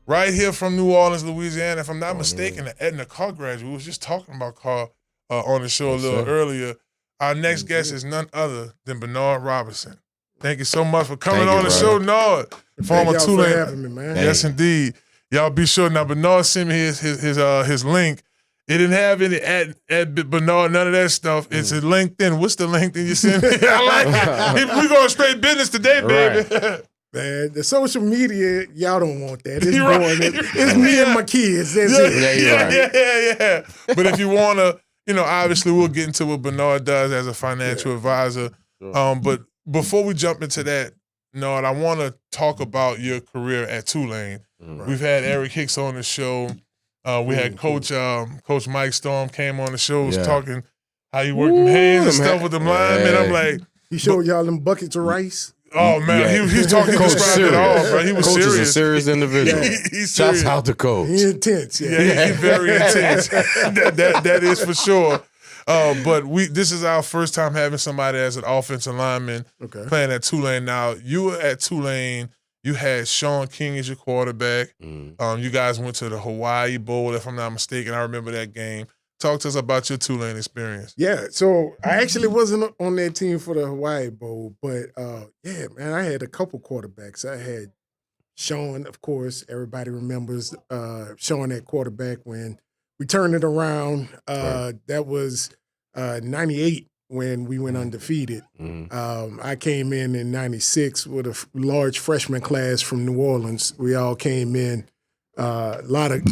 Right here from New Orleans, Louisiana, if I'm not mistaken, the Edna Carr graduate. We was just talking about Carr on the show a little earlier. Our next guest is none other than Bernard Robertson. Thank you so much for coming on the show, Nard. Former Tulane. For having me, man. Yes, indeed. Y'all be sure now. Bernard sent me his link. It didn't have any at Bernard, none of that stuff. It's a LinkedIn. What's the LinkedIn you sent me? I like it. We going straight business today, baby. Right. Man, the social media, y'all don't want that. It's You're boring. right. It's me and my kids. That's it. Yeah. But if you want to, obviously we'll get into what Bernard does as a financial advisor. Sure. But before we jump into that, Nard, I want to talk about your career at Tulane. We've had Eric Hicks on the show. We had Coach Mike Storm came on the show, was talking how he worked them hands and stuff with them linemen. I'm like, He showed y'all them buckets of rice. oh man, he was talking, he described it all, bro. He was Coach serious. is a serious individual. He's serious. Shouts out to Coach. He intense. Yeah, he's very intense. that is for sure. But this is our first time having somebody as an offensive lineman playing at Tulane. Now, you were at Tulane. You had Sean King as your quarterback. You guys went to the Hawaii Bowl, if I'm not mistaken. I remember that game. Talk to us about your Tulane experience. Yeah, so I actually wasn't on that team for the Hawaii Bowl, but man, I had a couple quarterbacks. I had Sean, of course. Everybody remembers Sean at quarterback when we turned it around. That was 98 when we went undefeated. I came in 96 with a large freshman class from New Orleans. We all came in, a lot of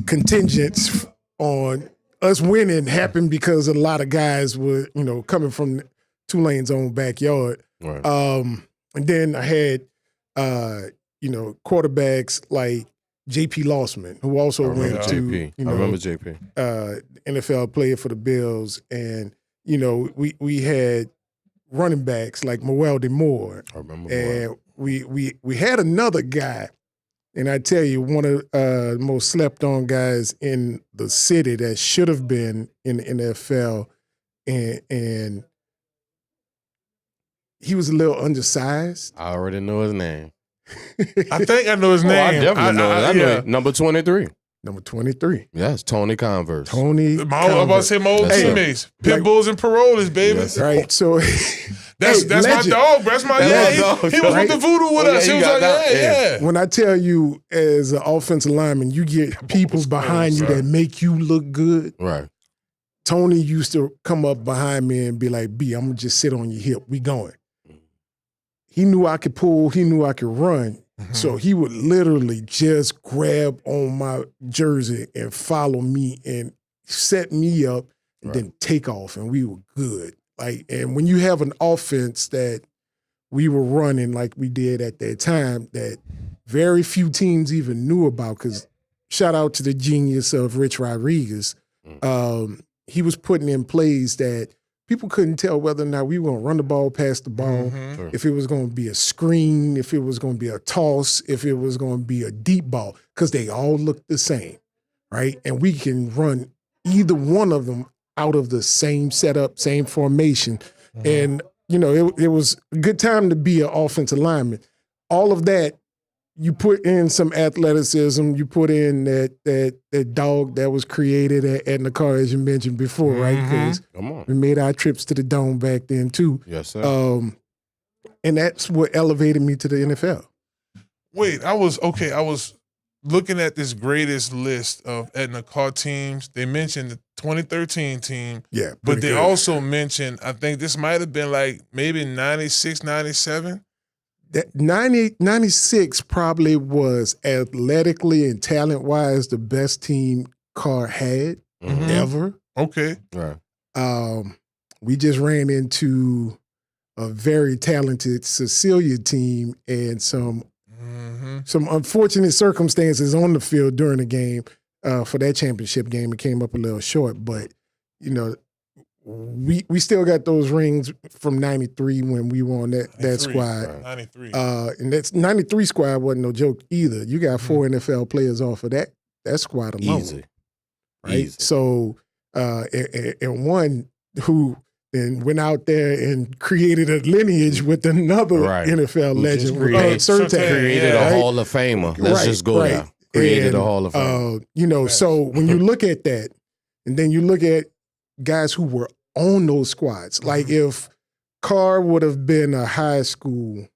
contingents on us winning happened because a lot of guys were, coming from Tulane's own backyard. Right. And then I had, quarterbacks like J.P. Lossman, who also went to, JP. I remember JP. NFL player for the Bills. And, we had running backs like Mewelde Moore. I remember. And we had another guy, and I tell you, one of the most slept on guys in the city that should have been in the NFL, and he was a little undersized. I already know his name. I think I know his name. I definitely know it. I know it. Number 23. Number 23. Yes, Tony Converse. Tony. I'm about to say my old That's teammates. Pit Bulls and Parolees, baby. Yes. Right. So that's my legend. dog. That's my That's he my dog, was right? with the voodoo with us. yeah, He you was got like, that. yeah. When I tell you, as an offensive lineman, you get people behind you that make you look good. Right. Tony used to come up behind me and be like, B, I'm going to just sit on your hip. We going. He knew I could pull. He knew I could run. So he would literally just grab on my jersey and follow me and set me up and then take off, and we were good. And when you have an offense that we were running like we did at that time, that very few teams even knew about, because shout out to the genius of Rich Rodriguez. He was putting in plays that people couldn't tell whether or not we were going to run the ball, pass the ball, if it was going to be a screen, if it was going to be a toss, if it was going to be a deep ball, because they all looked the same, right? And we can run either one of them out of the same setup, same formation. And, you know, it was a good time to be an offensive lineman. All of that, you put in some athleticism, you put in that dog that was created at Nakar, as you mentioned before, right? Because we made our trips to the Dome back then too. Yes, sir. And that's what elevated me to the NFL. Wait, I was looking at this greatest list of Edna Carr teams. They mentioned the 2013 team. Yeah. But they good. also mentioned, I think this might have been like maybe 96, 97. That 96 probably was athletically and talent-wise the best team Carr had ever. Okay. Right. We just ran into a very talented Cecilia team and some unfortunate circumstances on the field during the game for that championship game. It came up a little short, but, you know, we still got those rings from 93 when we won that squad. Right. 93. And that's 93 squad wasn't no joke either. You got 4 NFL players off of that squad alone. Easy. Right? Easy. So, and one who then went out there and created a lineage with another NFL legend. Created a Hall of Famer. Let's just go there. Created a Hall of Famer. You know, so when you look at that, and then you look at guys who were on those squads, like if Carr would have been a high school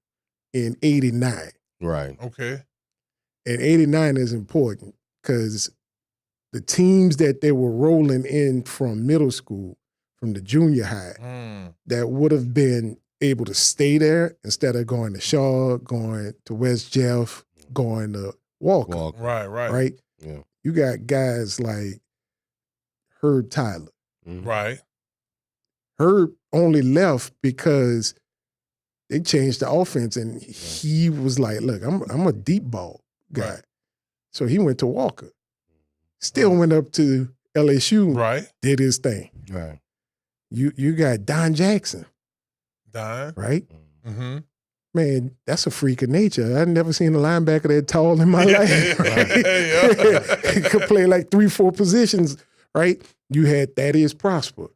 in 89. Right. Okay. And 89 is important because the teams that they were rolling in from middle school, from the junior high, that would have been able to stay there instead of going to Shaw, going to West Jeff, going to Walker. Right. Yeah. You got guys like Herb Tyler. Right. Herb only left because they changed the offense, and he was like, "Look, I'm a deep ball guy," so he went to Walker. Still went up to LSU. Right. Did his thing. Right. You got Don Jackson. Don. Right. Mm-hmm. Man, that's a freak of nature. I've never seen a linebacker that tall in my life. Right? He could play like 3-4 positions. Right. You had Thaddeus Prosper.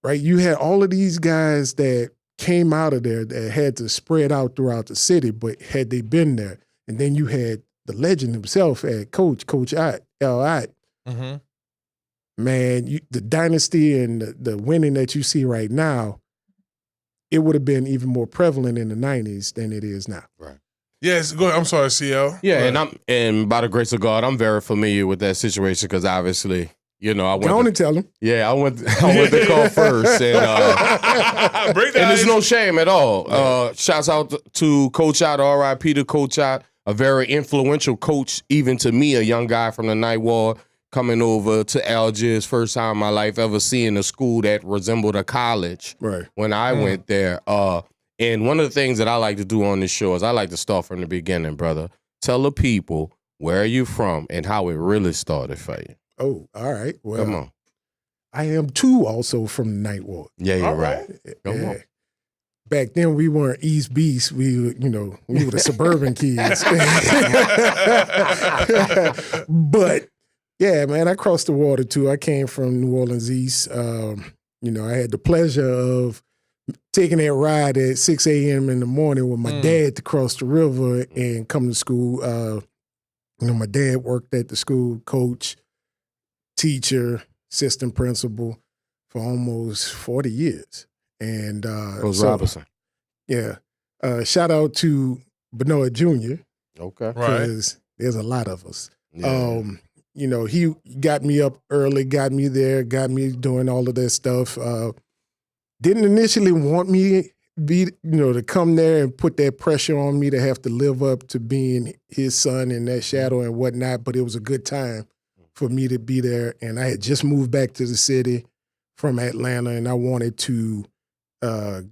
Right. You had all of these guys that came out of there that had to spread out throughout the city, but had they been there, and then you had the legend himself at Coach Ott, L. Ott. Man, the dynasty and the winning that you see right now, it would have been even more prevalent in the 90s than it is now. Right. Yes, go ahead. I'm sorry, CL. Yeah, and by the grace of God, I'm very familiar with that situation because obviously, you know, I went. Go on and tell him. Yeah, I went to call first, and there's no shame at all. Shouts out to Coach Ott, R.I.P. to Coach Ott, a very influential coach, even to me, a young guy from the Ninth Ward, coming over to Algiers, first time in my life ever seeing a school that resembled a college. Right. When I went there, and one of the things that I like to do on this show is I like to start from the beginning, brother. Tell the people where are you from and how it really started for you. Oh, all right. Well, Come on. I am too also from the Ninth Ward. Yeah, you're right. Come on. Back then we weren't East Beast. We were the suburban kids. But yeah, man, I crossed the water too. I came from New Orleans East. I had the pleasure of taking that ride at 6 a.m. in the morning with my dad to cross the river and come to school. My dad worked at the school, coach, teacher, assistant principal for almost 40 years. And Coach Robertson. Yeah. Shout out to Benoit Jr. Okay. Because there's a lot of us. Yeah. He got me up early, got me there, got me doing all of that stuff. Didn't initially want me to come there and put that pressure on me to have to live up to being his son in that shadow and whatnot, but it was a good time for me to be there. And I had just moved back to the city from Atlanta, and I wanted to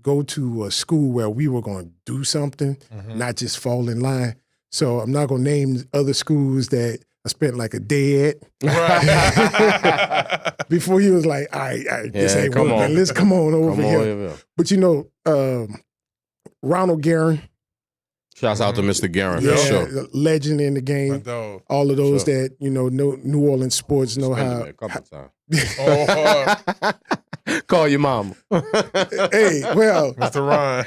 go to a school where we were going to do something, not just fall in line. So I'm not going to name other schools that I spent like a day Right. before he was like, all right, this ain't come working. on. Let's come on over Come on here. over. But Ronald Guerin, Shouts out to Mr. Guerin yeah, for sure. legend in the My game. dog. All of those Sure. that know New Orleans sports know Spent how. it a couple times. Oh, Call your mama. Hey, well, Mr. Ron.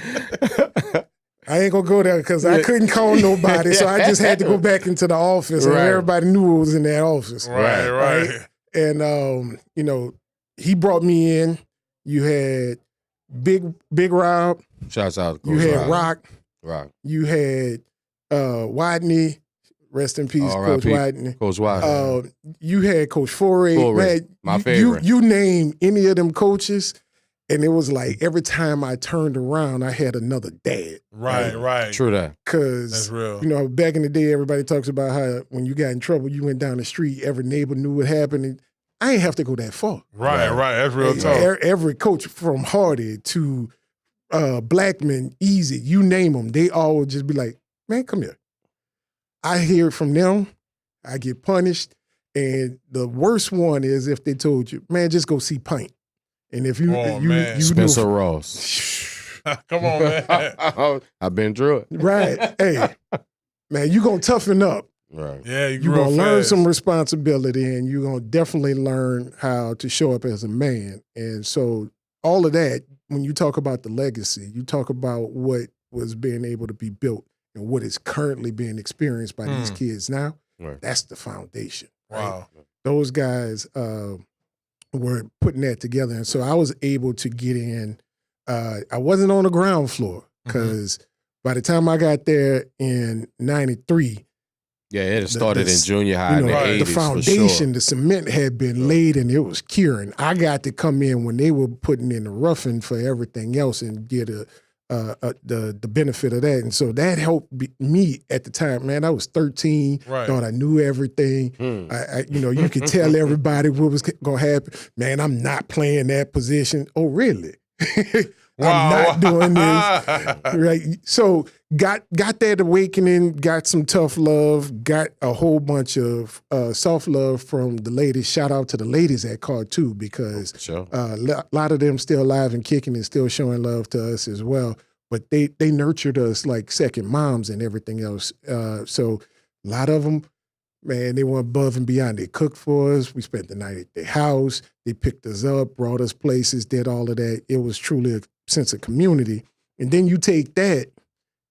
I ain't gonna go there because I couldn't call nobody, so I just had to go back into the office, and Right. everybody knew who was in that office. Right. And he brought me in. You had Big Rob. Shouts out to You Coach had Rock. Rock. You had Wadney. Rest in peace, Coach R.I.P. Wadney. Coach White. You had Coach Foray. Man, my you- favorite. You name any of them coaches, and it was like every time I turned around, I had another dad. Right. True that. Because That's real. back in the day, everybody talks about how when you got in trouble, you went down the street, every neighbor knew what happened. And I ain't have to go that far. Right. That's real talk. Every coach from Hardy to Blackman, Easy, you name them, they all would just be like, man, come here. I hear from them, I get punished. And the worst one is if they told you, man, just go see Pint. And if you, Oh, you, man. you Spencer knew, Ross. Come on, man. I've been through it. right, hey, man, you going to toughen up. Right. Yeah, you You're grew going up to learn fast. some responsibility, and you're going to definitely learn how to show up as a man. And so all of that, when you talk about the legacy, you talk about what was being able to be built and what is currently being experienced by these kids now, Right. that's the foundation. Right? Wow. Those guys were putting that together. And so I was able to get in. I wasn't on the ground floor because by the time I got there in 93, Yeah, it had started in junior high in the right. 80s. the for foundation, sure. the cement had been laid and it was curing. I got to come in when they were putting in the roughing for everything else and get the benefit of that. And so that helped me at the time. Man, I was 13, Right. thought I knew everything. You could tell everybody what was going to happen. Man, I'm not playing that position. Oh, really? I'm not doing this. Right. So got that awakening, got some tough love, got a whole bunch of soft love from the ladies. Shout out to the ladies at Card 2 because Sure. a lot of them still alive and kicking and still showing love to us as well. But they nurtured us like second moms and everything else. So a lot of them, man, they went above and beyond. They cooked for us. We spent the night at their house. They picked us up, brought us places, did all of that. It was truly a sense of community. And then you take that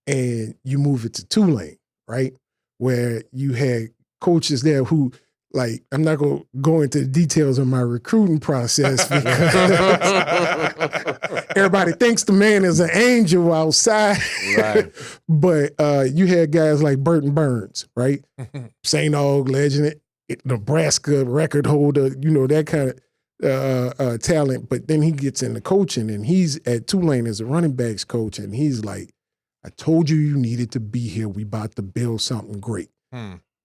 and you move it to Tulane, right? Where you had coaches there who, like, I'm not going to go into the details of my recruiting process because everybody thinks the man is an angel outside. Right. But you had guys like Burton Burns, right? St. Aug legend, Nebraska record holder, that kind of talent. But then he gets into coaching and he's at Tulane as a running backs coach. And he's like, I told you needed to be here. We about to build something great.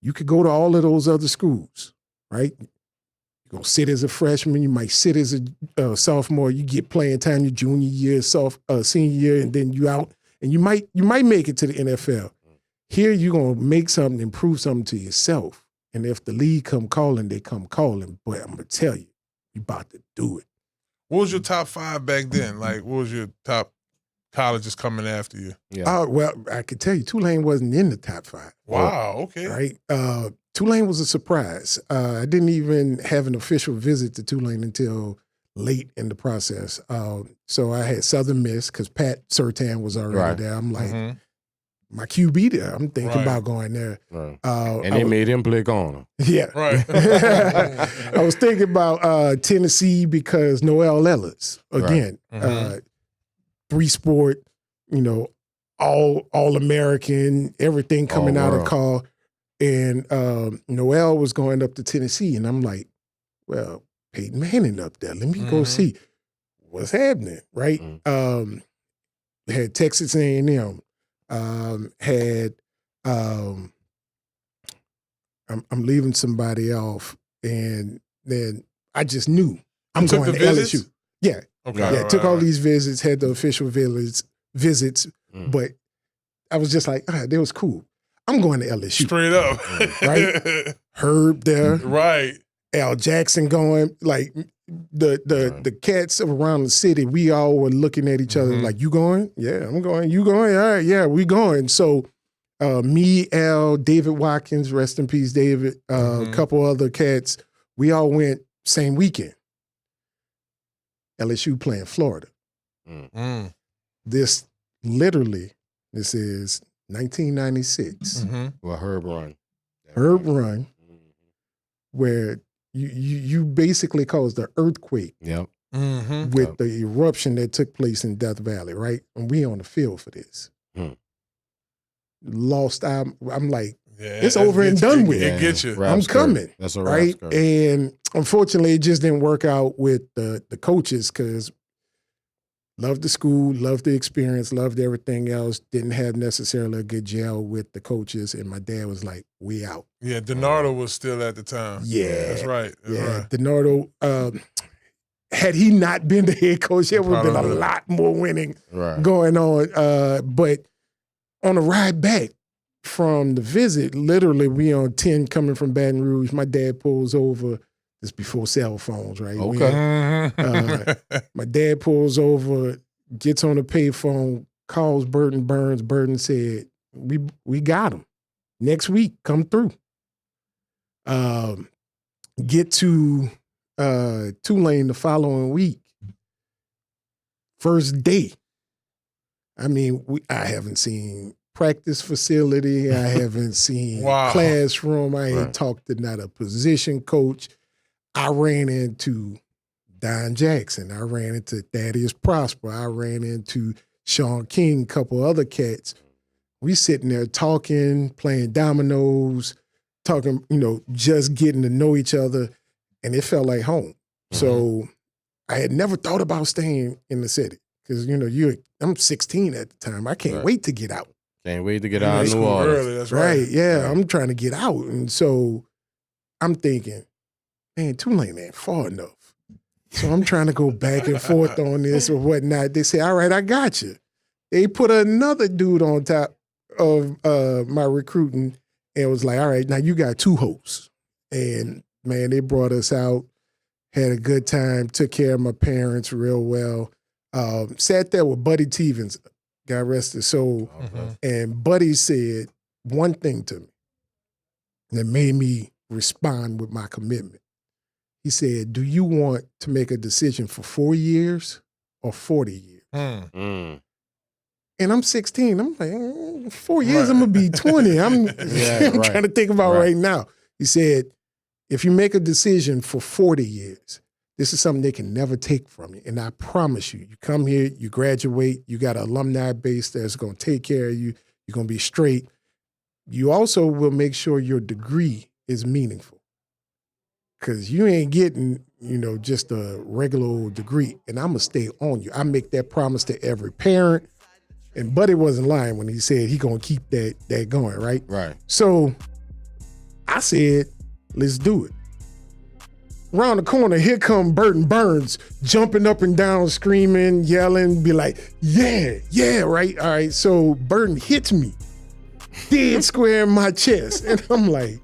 You could go to all of those other schools, right? You're going to sit as a freshman. You might sit as a sophomore. You get playing time your junior year, senior year, and then you out. And you might make it to the NFL. Here you're going to make something, improve something to yourself. And if the league come calling, they come calling. But I'm going to tell you, you about to do it. What was your top 5 back then? Like, what was your top colleges coming after you? Yeah. Well, I could tell you, Tulane wasn't in the top 5. Wow, okay. Right? Tulane was a surprise. I didn't even have an official visit to Tulane until late in the process. So I had Southern Miss because Pat Surtain was already there. I'm like, my QB there. I'm thinking about going there. Right. And they made him play corner. Yeah. Right. I was thinking about Tennessee because Noel Ellis, again, 3-sport, all American, everything coming out of call. And Noel was going up to Tennessee. And I'm like, well, Peyton Manning up there. Let me go see what's happening, right? Had Texas A&M. Had I'm leaving somebody off, and then I just knew I'm took going the to visits? LSU. Yeah, Okay. yeah. Took all these visits, had the official visits, but I was just like, that was cool. I'm going to LSU. Straight up. Right? Herb there. Right. Al Jackson going. Like, the cats around the city, we all were looking at each other like, you going? Yeah, I'm going. You going? All right, yeah, we going. So me, Al, David Watkins, rest in peace, David, a couple other cats, we all went same weekend. LSU playing Florida. This is 1996. Well, Herb run. Herb run, where you basically caused the earthquake with the eruption that took place in Death Valley, right? And we on the field for this. Lost, I'm like, it's over and done with. It gets you. I'm coming. That's a right? skirt. And unfortunately, it just didn't work out with the coaches because loved the school, loved the experience, loved everything else. Didn't have necessarily a good gel with the coaches. And my dad was like, we out. Yeah, DiNardo was still at the time. Yeah. That's right. DiNardo, had he not been the head coach, there would have been a lot more winning going on. But on the ride back from the visit, literally we on 10 coming from Baton Rouge. My dad pulls over. This before cell phones, right? Okay. My dad pulls over, gets on the payphone, calls Burton Burns. Burton said, we got him. Next week, come through. Get to Tulane the following week. First day. I mean, I haven't seen practice facility. I haven't seen classroom. I ain't talked to not a position coach. I ran into Don Jackson. I ran into Thaddeus Prosper. I ran into Sean King, a couple other cats. We sitting there talking, playing dominoes, talking, just getting to know each other, and it felt like home. So I had never thought about staying in the city because, I'm 16 at the time. I can't wait to get out. Can't wait to get out of New Orleans. Early, that's right. Yeah, I'm trying to get out. And so I'm thinking, man, Tulane ain't far enough. So I'm trying to go back and forth on this or whatnot. They say, all right, I got you. They put another dude on top of my recruiting and was like, all right, now you got 2 hosts. And, man, they brought us out, had a good time, took care of my parents real well. Sat there with Buddy Tevens, God rest his soul. And Buddy said one thing to me that made me respond with my commitment. He said, do you want to make a decision for 4 years or 40 years? And I'm 16. I'm like, 4 years, I'm going to be 20. I'm trying to think about right now. He said, if you make a decision for 40 years, this is something they can never take from you. And I promise you, you come here, you graduate, you got an alumni base that's going to take care of you. You're going to be straight. You also will make sure your degree is meaningful. Because you ain't getting, just a regular old degree. And I'm going to stay on you. I make that promise to every parent. And Buddy wasn't lying when he said he going to keep that going, right? Right. So I said, let's do it. Around the corner, here come Burton Burns, jumping up and down, screaming, yelling, be like, yeah, right? All right, so Burton hits me dead square in my chest. And I'm like,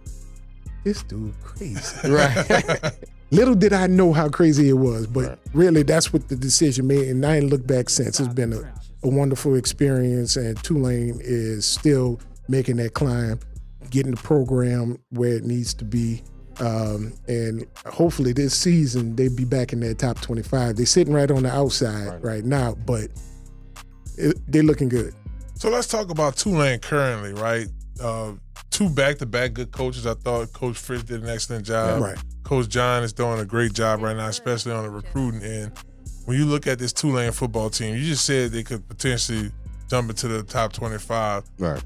this dude crazy. Right. Little did I know how crazy it was, but really that's what the decision made, and I ain't looked back since. It's been a wonderful experience, and Tulane is still making that climb, getting the program where it needs to be. And hopefully this season they'll be back in that top 25. They're sitting right on the outside right now, but they're looking good. So let's talk about Tulane currently, right? 2 back-to-back good coaches. I thought Coach Fritz did an excellent job. Right. Coach John is doing a great job right now, especially on the recruiting end. When you look at this Tulane football team, you just said they could potentially jump into the top 25. Right.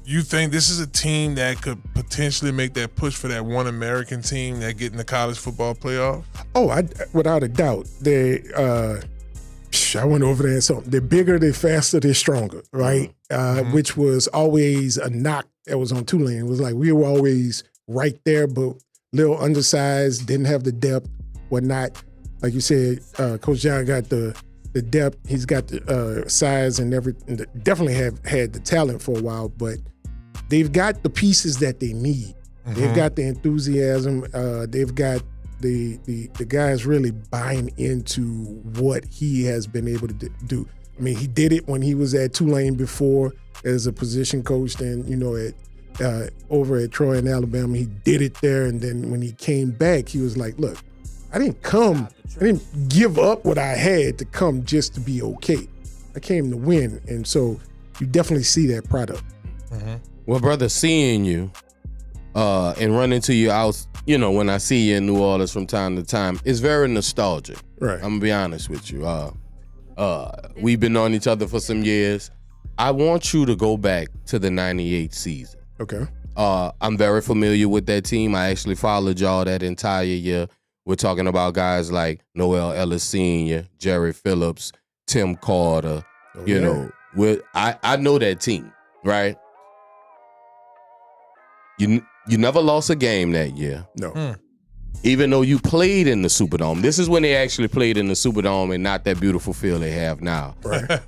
You think this is a team that could potentially make that push for that one American team that get in the college football playoff? Oh, without a doubt. I went over there and something. They're bigger, they're faster, they're stronger, right? Which was always a knock that was on Tulane. It was like we were always right there, but little undersized, didn't have the depth, whatnot. Like you said, Coach John got the depth. He's got the size and everything. Definitely have had the talent for a while, but they've got the pieces that they need. They've got the enthusiasm. They've got the guys really buying into what he has been able to do. I mean, he did it when he was at Tulane before as a position coach, and at over at Troy in Alabama, he did it there. And then when he came back, he was like, "Look, I didn't give up what I had to come just to be okay. I came to win," and so you definitely see that product. Well, brother, seeing you and running to you out, when I see you in New Orleans from time to time, it's very nostalgic. Right. I'm gonna be honest with you. We've been on each other for some years. I want you to go back to the '98 season. Okay. I'm very familiar with that team. I actually followed y'all that entire year. We're talking about guys like Noel Ellis Sr., Jarryd Phillips, Tim Carter. I know that team, right? You never lost a game that year. No. Even though you played in the Superdome. This is when they actually played in the Superdome and not that beautiful field they have now. Right.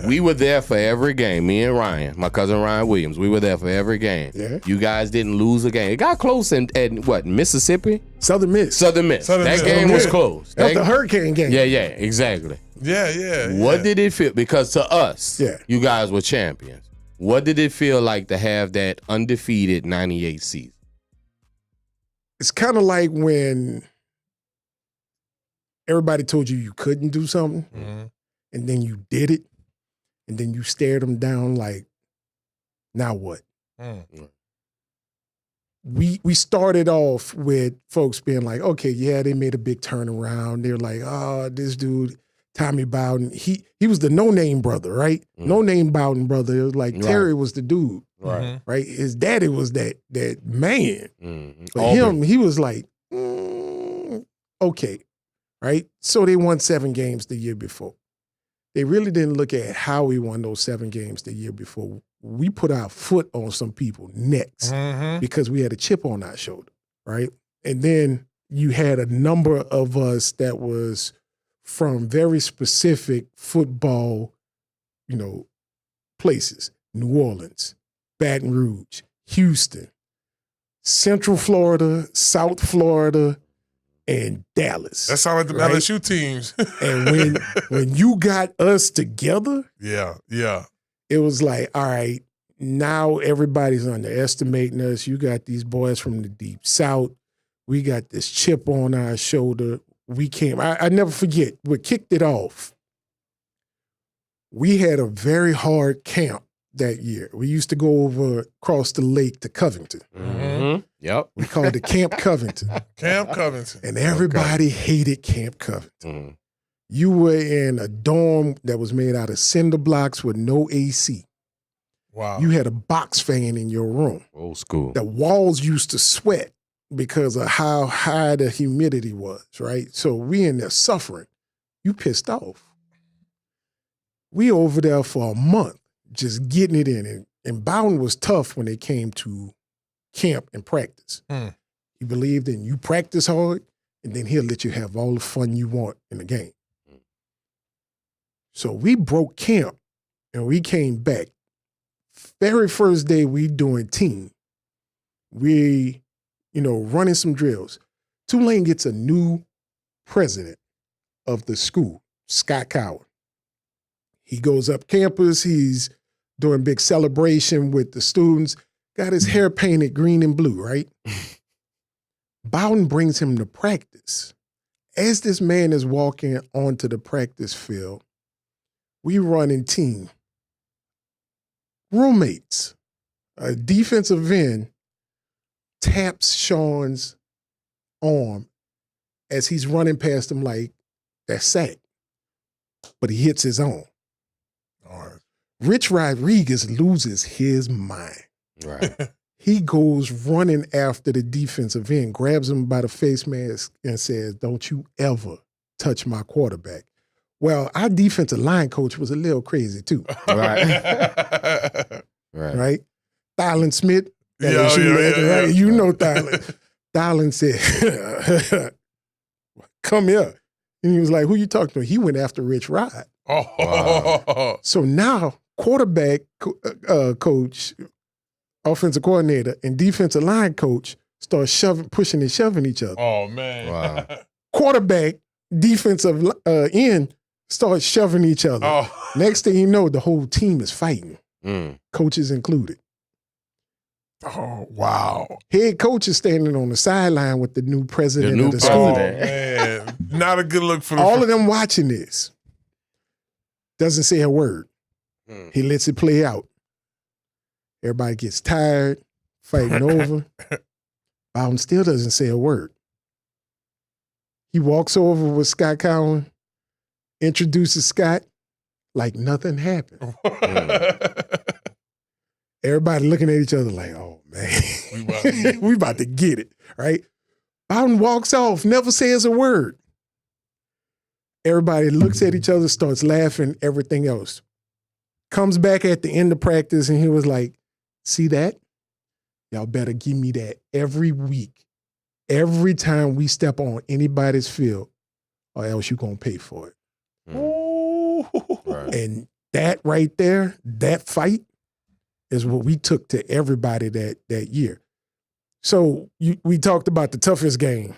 We were there for every game. Me and Ryan, my cousin Ryan Williams, we were there for every game. Yeah. You guys didn't lose a game. It got close at what, Mississippi? Southern Miss. That game was close. That's the Hurricane game. Yeah, exactly. Yeah. What did it feel? Because to us, Yeah. you guys were champions. What did it feel like to have that undefeated '98 season? It's kind of like when everybody told you couldn't do something, and then you did it, and then you stared them down like, now what? We started off with folks being like, okay, yeah, they made a big turnaround. They're like, oh, this dude, Tommy Bowden, he was the no-name brother, right? No-name Bowden brother. It was like Terry was the dude. Right. His daddy was that man. But he was like, okay. Right. So they won 7 games the year before. They really didn't look at how we won those 7 games the year before. We put our foot on some people's necks because we had a chip on our shoulder. Right. And then you had a number of us that was from very specific football, places. New Orleans, Baton Rouge, Houston, Central Florida, South Florida, and Dallas. That sounds like the LSU teams. And when you got us together, yeah, it was like, all right, now everybody's underestimating us. You got these boys from the Deep South. We got this chip on our shoulder. We came. I never forget. We kicked it off. We had a very hard camp that year. We used to go over across the lake to Covington. Yep. We called it Camp Covington. Camp Covington. And everybody hated Camp Covington. You were in a dorm that was made out of cinder blocks with no AC. Wow. You had a box fan in your room. Old school. The walls used to sweat because of how high the humidity was, right? So we in there suffering. You pissed off. We over there for a month just getting it in. And Bowden was tough when it came to camp and practice. He believed in you practice hard, and then he'll let you have all the fun you want in the game. So we broke camp, and we came back. Very first day we doing team. We, running some drills. Tulane gets a new president of the school, Scott Coward. He goes up campus. He's doing big celebration with the students. Got his hair painted green and blue, right? Bowden brings him to practice. As this man is walking onto the practice field, we run in team. Roommates, a defensive end taps Sean's arm as he's running past him like that's sack, but he hits his own. Rich Rodriguez loses his mind. Right. He goes running after the defensive end, grabs him by the face mask and says, "Don't you ever touch my quarterback." Well, our defensive line coach was a little crazy too. Right? Thylan Smith. Yeah. You know Thylan. Thylan said, "Come here." And he was like, "Who you talking to?" He went after Rich Rod. Wow. So now quarterback coach offensive coordinator, and defensive line coach start pushing and shoving each other. Oh man. Wow. Quarterback, defensive end start shoving each other. Oh. Next thing you know, the whole team is fighting, coaches included. Oh wow. Head coach is standing on the sideline with the new president of the school. Oh man. Not a good look for All of them watching this. Doesn't say a word. He lets it play out. Everybody gets tired, fighting over. Bowden still doesn't say a word. He walks over with Scott Cowan, introduces Scott like nothing happened. Everybody looking at each other like, oh, man, we about to get it, right? Bowden walks off, never says a word. Everybody looks at each other, starts laughing, everything else. Comes back at the end of practice, and he was like, see that? Y'all better give me that every week. Every time we step on anybody's field, or else you're going to pay for it. Right. And that right there, that fight, is what we took to everybody that year. So we talked about the toughest game,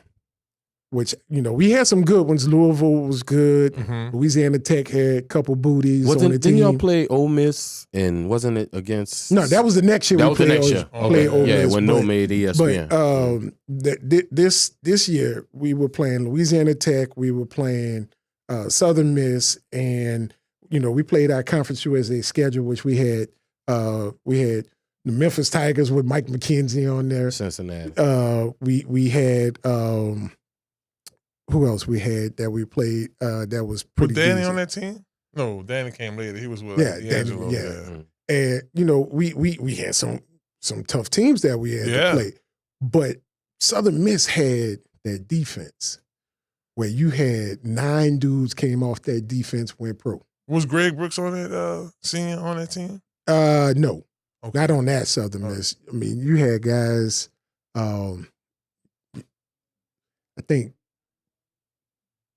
which, we had some good ones. Louisville was good. Louisiana Tech had a couple booties on the team. Didn't y'all play Ole Miss, and wasn't it against? No, that was the next year. That was the next year. Played Ole Miss, when No made ESPN. But this year, we were playing Louisiana Tech, we were playing Southern Miss, and, we played our Conference USA schedule, which we had the Memphis Tigers with Mike McKenzie on there. Cincinnati. We had who else we had that we played that was pretty Was Danny decent. on that team? No, Danny came later. He was with Danny, D'Angelo. And we had some tough teams that we had to play. But Southern Miss had that defense where you had 9 dudes came off that defense, went pro. Was Greg Brooks on that senior on that team? No. Okay. Not on that Southern Miss. I mean, you had guys, I think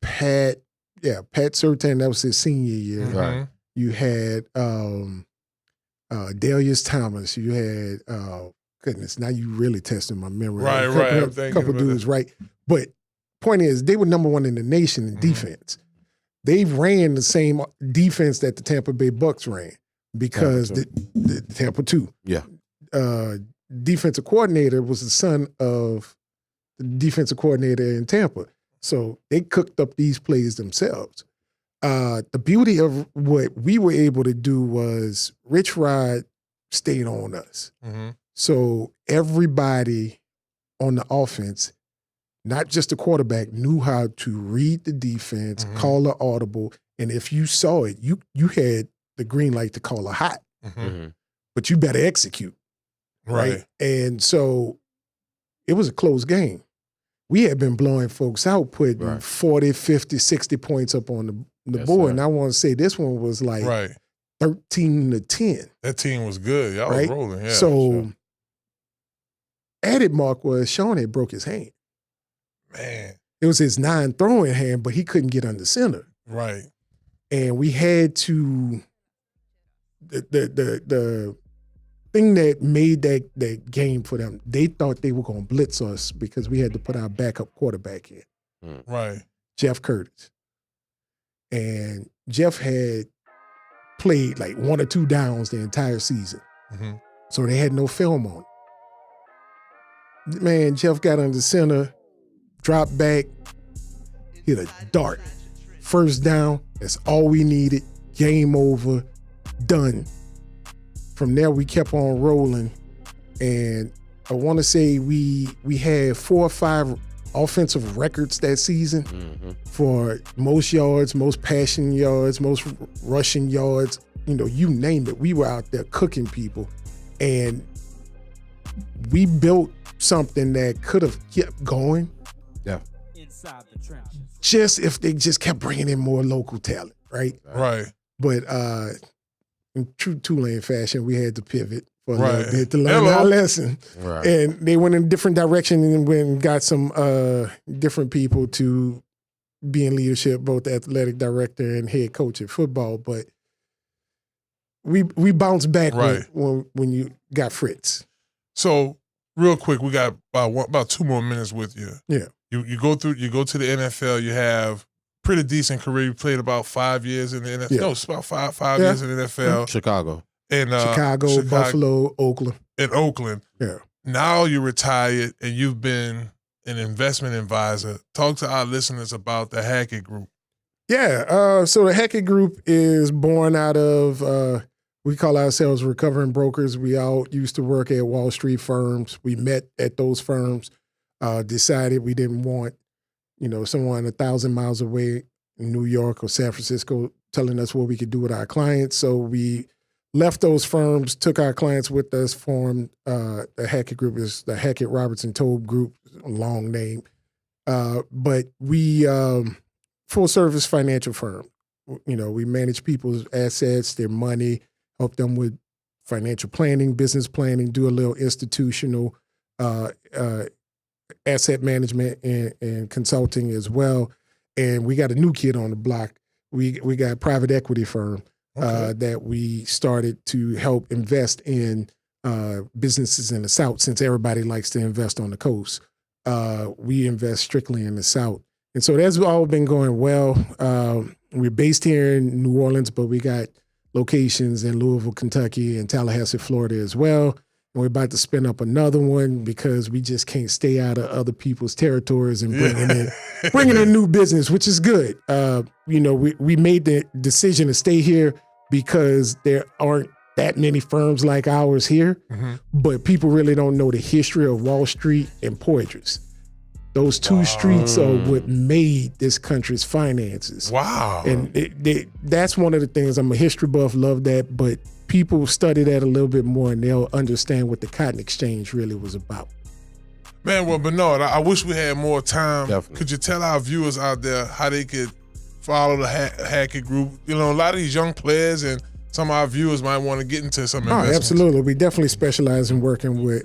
Pat Surtain, that was his senior year. Right. You had Delius Thomas. You had, goodness, now you really testing my memory. Right. Couple dudes, right? But point is, they were number 1 in the nation in defense. They ran the same defense that the Tampa Bay Bucks ran. Because the Tampa 2. Yeah. Defensive coordinator was the son of the defensive coordinator in Tampa. So they cooked up these plays themselves. The beauty of what we were able to do was Rich Rod stayed on us. So everybody on the offense, not just the quarterback, knew how to read the defense, call an audible, and if you saw it, you had the green light to call a hot, but you better execute. Right. And so it was a close game. We had been blowing folks out, putting 40, 50, 60 points up on the board. Sir. And I want to say this one was like 13-10. That team was good. Y'all was rolling. Yeah. So added mark was Sean had broke his hand. Man. It was his 9 throwing hand, but he couldn't get under center. Right. And we had to the thing that made that game for them, they thought they were going to blitz us because we had to put our backup quarterback in. Right. Jeff Curtis. And Jeff had played like 1 or 2 downs the entire season. So they had no film on it. Man, Jeff got under center, dropped back, hit a dart. First down, that's all we needed. Game over, done. From there, we kept on rolling. And I want to say we had 4 or 5 offensive records that season for most yards, most passing yards, most rushing yards. You name it. We were out there cooking people. And we built something that could have kept going. Yeah. Inside the trenches. Just if they just kept bringing in more local talent, right? Right. But in true Tulane fashion, we had to pivot for a Right. little bit to learn our lesson. Right. And they went in a different direction and went and got some different people to be in leadership, both athletic director and head coach at football. But we bounced back Right. when you got Fritz. So real quick, we got about 2 more minutes with you. Yeah. You go to the NFL. You have pretty decent career. You played about 5 years in the NFL. Yeah. No, it's about five years in the NFL. Chicago. And Chicago, Buffalo, Oakland. In Oakland. Yeah. Now you're retired and you've been an investment advisor. Talk to our listeners about the Hackett Group. Yeah. So the Hackett Group is born out of, we call ourselves recovering brokers. We all used to work at Wall Street firms. We met at those firms, decided we didn't want, someone 1,000 miles away in New York or San Francisco telling us what we could do with our clients. So we left those firms, took our clients with us, formed the Hackett Group, is the Hackett Robertson Tobe Group, a long name. But we, full service financial firm. We manage people's assets, their money, help them with financial planning, business planning, do a little institutional asset management and consulting as well. And we got a new kid on the block. We got a private equity firm that we started to help invest in businesses in the South, since everybody likes to invest on the coast. We invest strictly in the South. And so that's all been going well. We're based here in New Orleans, but we got locations in Louisville, Kentucky, and Tallahassee, Florida as well. And we're about to spin up another one because we just can't stay out of other people's territories and bringing in new business, which is good. We made the decision to stay here because there aren't that many firms like ours here, but people really don't know the history of Wall Street and Poitras. Those two streets are what made this country's finances. Wow. And that's one of the things. I'm a history buff, love that, but people study that a little bit more and they'll understand what the cotton exchange really was about. Man, well, Bernard, I wish we had more time. Definitely. Could you tell our viewers out there how they could follow the Hackett Group? A lot of these young players and some of our viewers might want to get into some investments. Absolutely. We definitely specialize in working with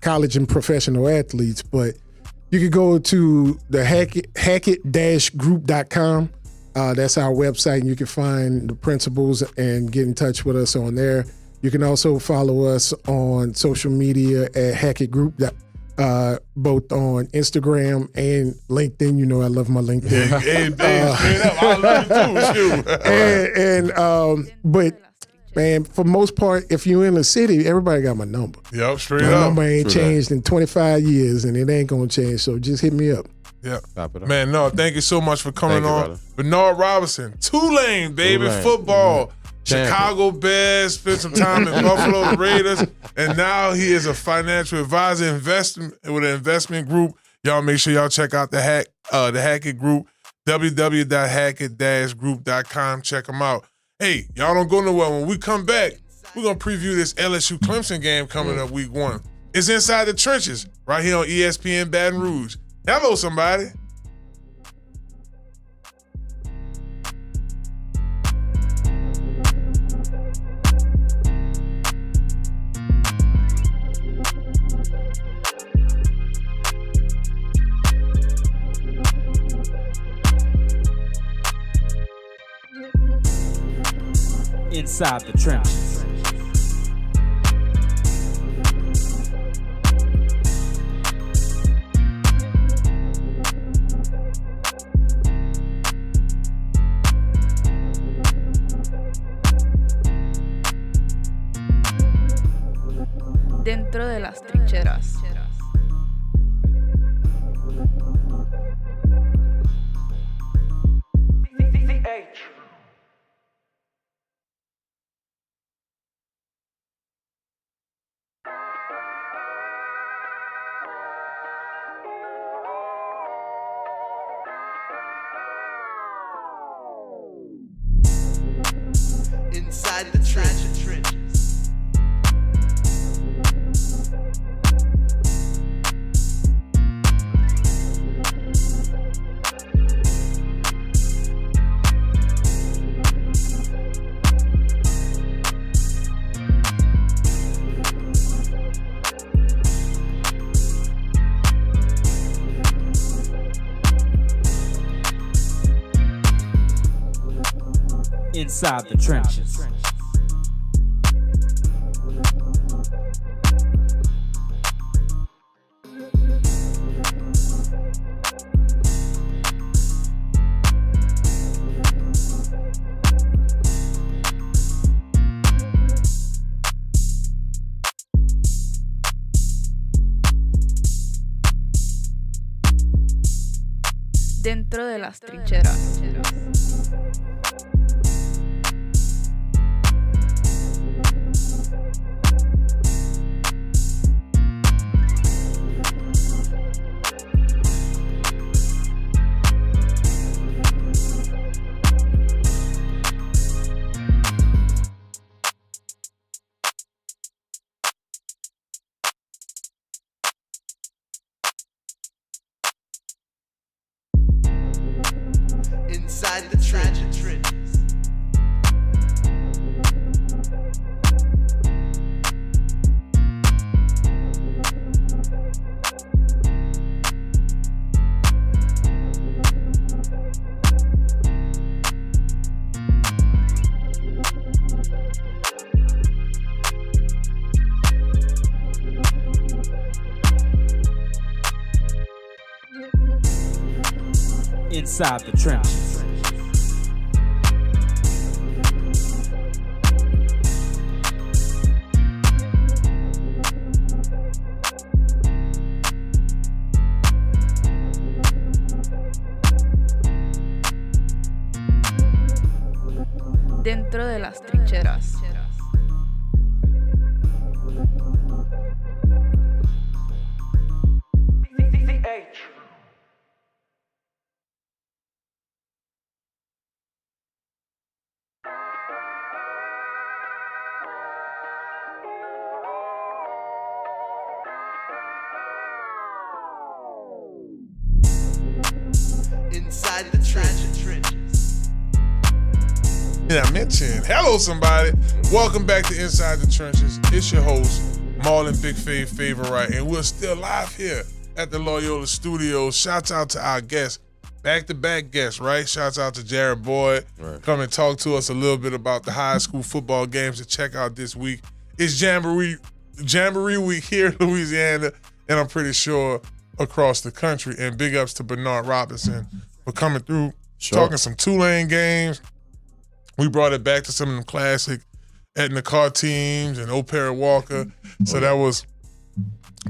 college and professional athletes, but you could go to the Hackett-group.com. That's our website, and you can find the principals and get in touch with us on there. You can also follow us on social media at Hackett Group, both on Instagram and LinkedIn. I love my LinkedIn. I love it too. But man, for the most part, if you're in the city, everybody got my number. Yep, straight my up. My number ain't changed in 25 years, and it ain't going to change, so just hit me up. Yeah. Man, no, thank you so much for coming on. Brother. Bernard Robertson, Tulane, baby, Tulane. Football. Chicago Bears, spent some time in Buffalo Raiders, and now he is a financial advisor with an investment group. Y'all make sure y'all check out the Hackett Group, www.hackett-group.com. Check them out. Hey, y'all don't go nowhere. When we come back, we're going to preview this LSU Clemson game coming up week 1. It's Inside the Trenches right here on ESPN Baton Rouge. Hello, somebody. Inside the Trenches. Dentro de las trincheras. Inside the trenches. Inside the Trenches. Dentro de las trincheras. Inside the trenches. Inside the trenches. Dentro de las trincheras. Inside the trenches. And I mentioned, hello somebody. Welcome back to Inside the Trenches. It's your host, Marlon Big Fave Favorite, and we're still live here at the Loyola Studios. Shouts out to our guests, back-to-back guests, right? Shouts out to Jarryd Boyd. Right. Come and talk to us a little bit about the high school football games to check out this week. It's Jamboree Week here in Louisiana, and I'm pretty sure across the country. And big ups to Bernard Robertson for coming through, talking some Tulane games. We brought it back to some of them classic Etna Carr teams and O'Para Walker. So that was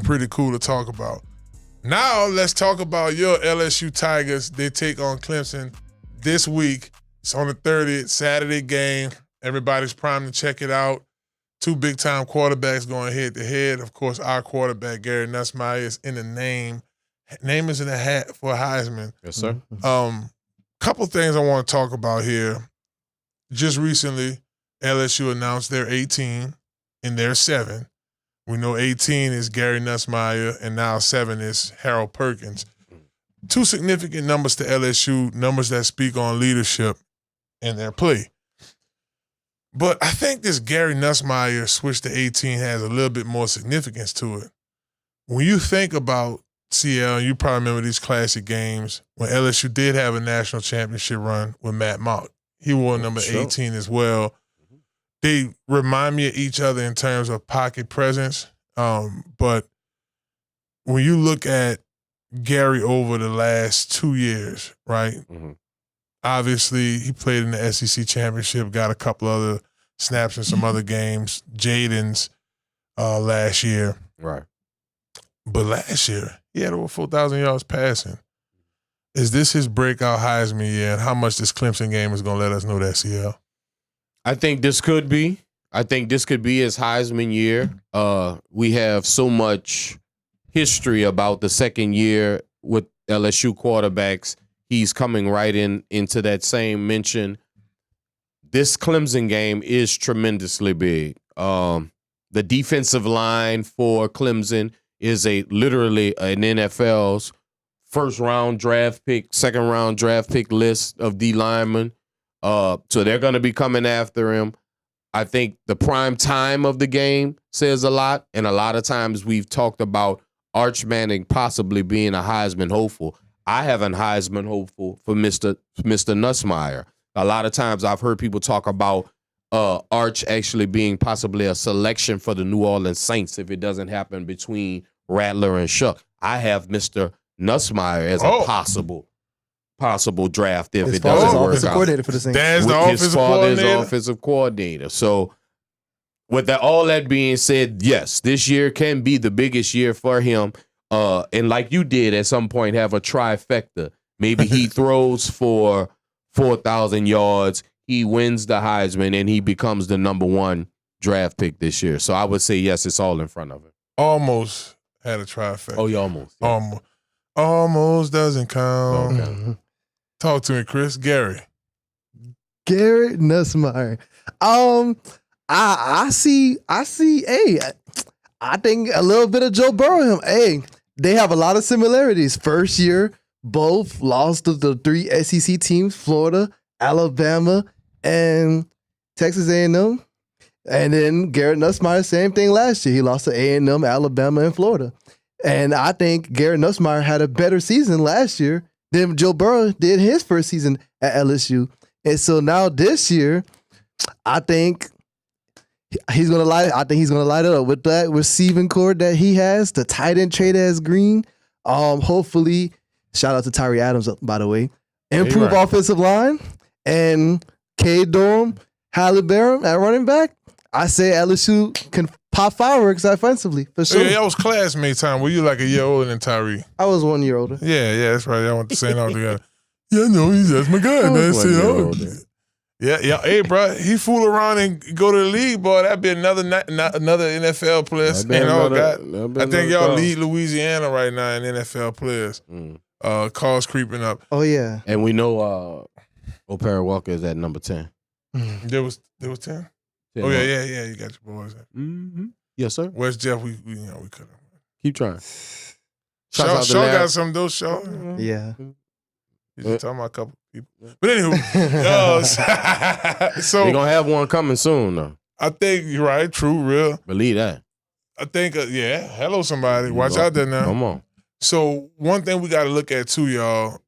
pretty cool to talk about. Now let's talk about your LSU Tigers. They take on Clemson this week. It's on the 30th, Saturday game. Everybody's primed to check it out. Two big-time quarterbacks going head-to-head. Of course, our quarterback, Jarryd Nussmeier, is in the name. Name is in the hat for Heisman. Yes, sir. Couple things I want to talk about here. Just recently, LSU announced they're 18 and they're 7. We know 18 is Gary Nussmeier and now 7 is Harold Perkins. Two significant numbers to LSU, numbers that speak on leadership in their play. But I think this Gary Nussmeier switch to 18 has a little bit more significance to it. When you think about CL, you probably remember these classic games when LSU did have a national championship run with Matt Mott. He wore number 18 as well. They remind me of each other in terms of pocket presence. But when you look at Gary over the last 2 years, right? Mm-hmm. Obviously, he played in the SEC championship, got a couple other snaps in some other games. Jaden's last year. Right. But last year, he had over 4,000 yards passing. Is this his breakout Heisman year, and how much this Clemson game is going to let us know that, CL? I think this could be. I think this could be his Heisman year. We have so much history about the second year with LSU quarterbacks. He's coming right into that same mention. This Clemson game is tremendously big. The defensive line for Clemson is literally an NFL's first-round draft pick, second-round draft pick list of D linemen. So they're going to be coming after him. I think the prime time of the game says a lot, and a lot of times we've talked about Arch Manning possibly being a Heisman hopeful. I have a Heisman hopeful for Mr. Nussmeier. A lot of times I've heard people talk about Arch actually being possibly a selection for the New Orleans Saints if it doesn't happen between Rattler and Shuck. I have Mr. Nussmeier as a possible draft if it doesn't work out. Coordinator for the Saints. Dad's the His father is offensive coordinator. So with all that being said, yes, this year can be the biggest year for him. And like you did at some point have a trifecta. Maybe he throws for 4,000 yards, he wins the Heisman, and he becomes the number 1 draft pick this year. So I would say, yes, it's all in front of him. Almost had a trifecta. Oh, you almost. Yeah. Almost doesn't count. Okay. Talk to me, Chris. Garrett Nussmeier. I see. Hey, I think a little bit of Joe Burrow. Hey, they have a lot of similarities. First year, both lost to the 3 SEC teams: Florida, Alabama, and Texas A&M. And then Garrett Nussmeier, same thing last year. He lost to A&M, Alabama, and Florida. And I think Garrett Nussmeier had a better season last year than Joe Burrow did his first season at LSU. And so now this year, I think he's gonna light it up with that receiving core that he has. The tight end trade as Green. Hopefully, shout out to Tyree Adams, by the way. Improve offensive line and K. Dorm, Halliburton at running back. I say LSU can pop fireworks offensively for sure. Yeah, that was classmate time. Were you like a year older than Tyree? I was 1 year older. Yeah, that's right. I went to St. all together. Yeah, no, that's my guy, man. Yeah. Hey, bro, he fool around and go to the league, boy. That'd be another NFL player. I think y'all lead Louisiana right now in NFL players. Calls creeping up. Oh yeah, and we know O'Para Walker is at number 10. There was 10. Oh yeah. You got your boys. Mm-hmm. Yes, sir. Where's Jeff? We could have. Keep trying. Shaw got some of those. Shaw. Yeah. He's talking about a couple people. But anyway, so we're gonna have one coming soon, though. I think you're right. True, real. Believe that. I think, hello, somebody. Watch out there now. Come on. So one thing we got to look at too, y'all.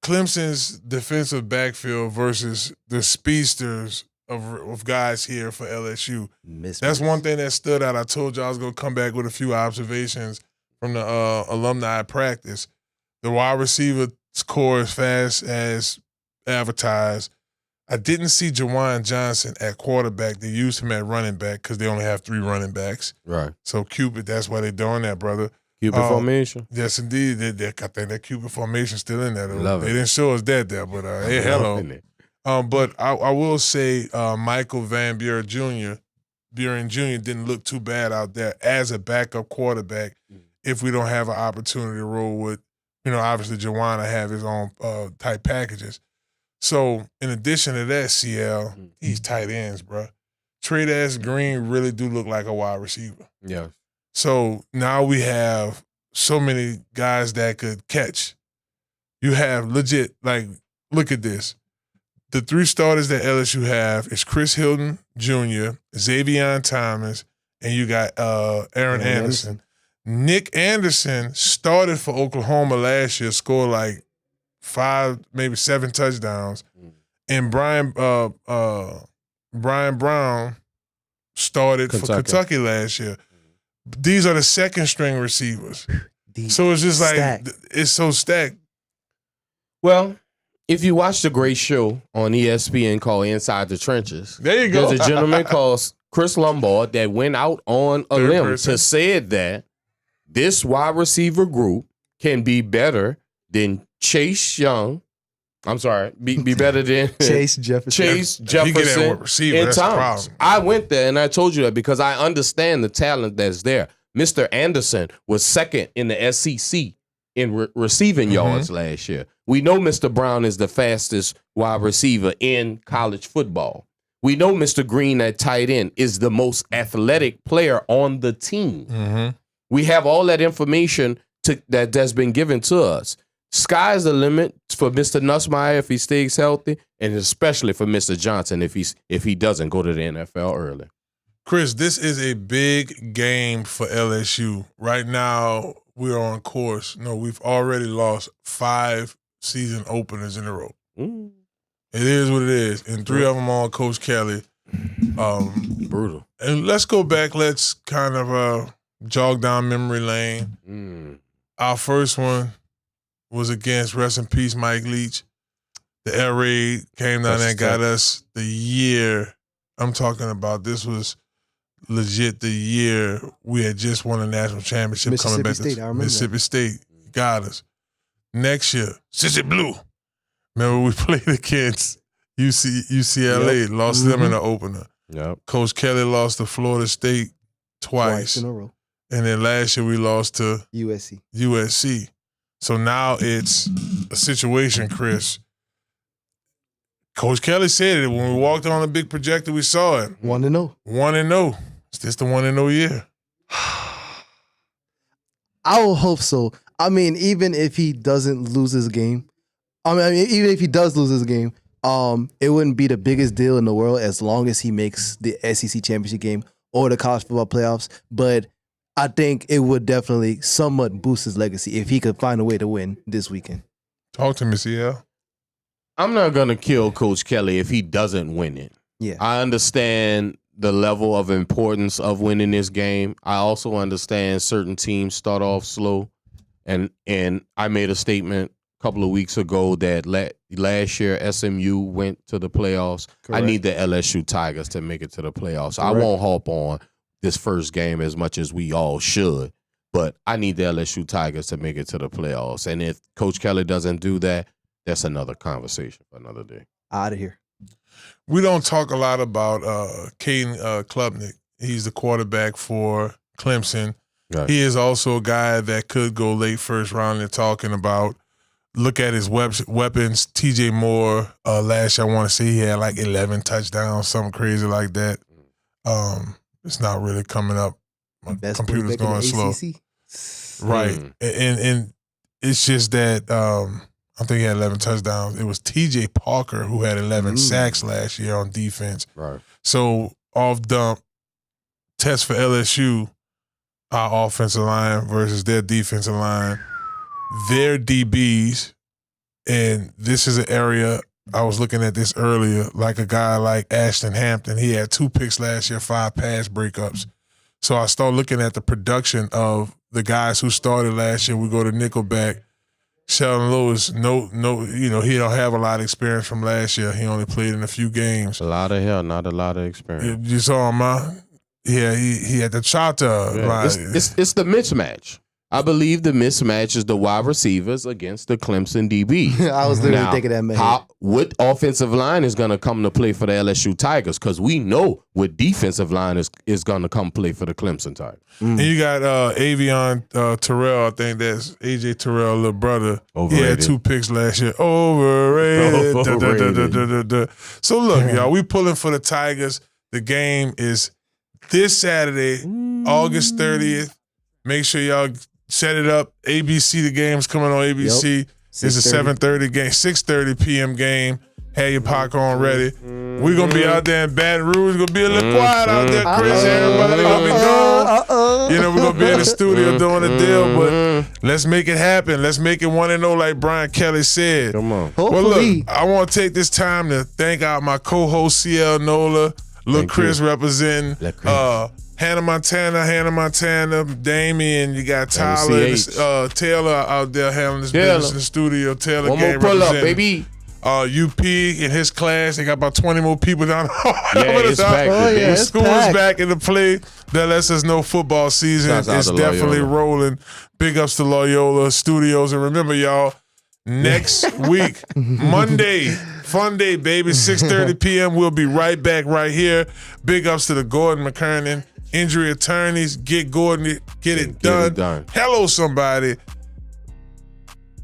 Clemson's defensive backfield versus the speedsters of guys here for LSU. That's one thing that stood out. I told you I was going to come back with a few observations from the alumni practice. The wide receiver core as fast as advertised. I didn't see Jawan Johnson at quarterback. They used him at running back because they only have 3 running backs. Right. So Cupid, that's why they're doing that, brother. Cupid formation. Yes, indeed. I think that Cupid formation still in there. Love it. They didn't show us that there, but hey, hello. But I will say Michael Van Buren Jr. didn't look too bad out there as a backup quarterback if we don't have an opportunity to roll with, obviously Jawan will have his own type packages. So in addition to that, CL, these tight ends, bro. Trade as Green really do look like a wide receiver. Yeah. So now we have so many guys that could catch. You have legit, look at this. The 3 starters that LSU have is Chris Hilton Jr., Xavier Thomas, and you got Aaron Anderson. Nick Anderson started for Oklahoma last year, scored 5, maybe 7 touchdowns. And Brian Brown started for Kentucky last year. These are the second string receivers. So it's just it's so stacked. Well, if you watch the great show on ESPN called Inside the Trenches, there you go. There's a gentleman called Chris Lombard that went out on a limb to say that this wide receiver group can be better than Chase Young. I'm sorry, be better than Chase Jefferson. And Thomas. I went there and I told you that because I understand the talent that's there. Mr. Anderson was second in the SEC in receiving yards last year. We know Mr. Brown is the fastest wide receiver in college football. We know Mr. Green at tight end is the most athletic player on the team. We have all that information that's been given to us. Sky's the limit for Mr. Nussmeier if he stays healthy, and especially for Mr. Johnson if he doesn't go to the NFL early. Chris, this is a big game for LSU. Right now, we're on course. No, we've already lost 5 season openers in a row. It is what it is. And 3 of them on Coach Kelly. Brutal. And let's go back. Let's kind of jog down memory lane. Our first one was against, rest in peace, Mike Leach. The air raid came down there and got us the year. I'm talking about this was legit the year we had just won a national championship coming back to Mississippi State. Got us. next year, Sissy Blue. Remember we played against UCLA, lost them in the opener. Yep. Coach Kelly lost to Florida State twice in a row. And then last year we lost to USC. So now it's a situation, Chris. Coach Kelly said it when we walked on the big projector. We saw it. 1-0. 1-0. Is this the 1-0 year? I will hope so. I mean, even if he doesn't lose his game, even if he does lose his game, it wouldn't be the biggest deal in the world as long as he makes the SEC championship game or the college football playoffs. But I think it would definitely somewhat boost his legacy if he could find a way to win this weekend. Talk to me, CL. I'm not going to kill Coach Kelly if he doesn't win it. Yeah. I understand the level of importance of winning this game. I also understand certain teams start off slow. And I made a statement a couple of weeks ago that last year SMU went to the playoffs. Correct. I need the LSU Tigers to make it to the playoffs. Correct. I won't hop on this first game as much as we all should, but I need the LSU Tigers to make it to the playoffs. And if Coach Kelly doesn't do that, that's another conversation for another day. Out of here. We don't talk a lot about Caden Klubnik. He's the quarterback for Clemson. Right. He is also a guy that could go late first round. They're talking about, look at his weapons. TJ Moore, last year I want to say he had like 11 touchdowns, something crazy like that. It's not really coming up. My Best computer's going slow. ACC? Right. And it's just that I think he had 11 touchdowns. It was TJ Parker who had 11 sacks last year on defense. Right. So off dump, test for LSU, our offensive line versus their defensive line. Their DBs, and this is an area I was looking at this earlier, like a guy like Ashton Hampton. He had 2 picks last year, 5 pass breakups. So I started looking at the production of the guys who started last year. We go to Nickelback. Sheldon Lewis, he don't have a lot of experience from last year. He only played in a few games. A lot of hell, not a lot of experience. You saw him, huh? Yeah, he had the charter. Yeah. Like, It's the mismatch. I believe the mismatch is the wide receivers against the Clemson DB. I was literally thinking that, man. What offensive line is going to come to play for the LSU Tigers? Because we know what defensive line is going to come play for the Clemson Tigers. And you got Avion Terrell, I think that's AJ Terrell, little brother. Overrated. He had 2 picks last year. Overrated. Overrated. So look, y'all, we pulling for the Tigers. The game is this Saturday, August 30th. Make sure y'all set it up. ABC, the game's coming on ABC. Yep. It's a 7:30 game, 6:30 p.m. game. Have your popcorn ready. We're going to be out there in Baton Rouge. It's going to be a little quiet out there, Chris. Everybody going to be gone. You know, we're going to be in the studio doing the deal, but let's make it happen. Let's make it 1-0 like Brian Kelly said. Come on. Well, Hopefully. look, I want to take this time to thank out my co-host, CL NOLA, Lil Chris representing Hannah Montana, Damian, you got Tyler, Taylor out there handling this business in the studio. Taylor One more game pull up, representing baby. UP in his class. They got about 20 more people down it's back. it's School's back in the play. That lets us know football season Shouts out is to definitely Loyola. rolling. Big ups to Loyola Studios. And remember, y'all, next week, Monday, fun day, baby, 6:30 p.m. We'll be right back right here. Big ups to the Gordon McKernan Injury Attorneys. Get Gordon, get it done. Hello, somebody.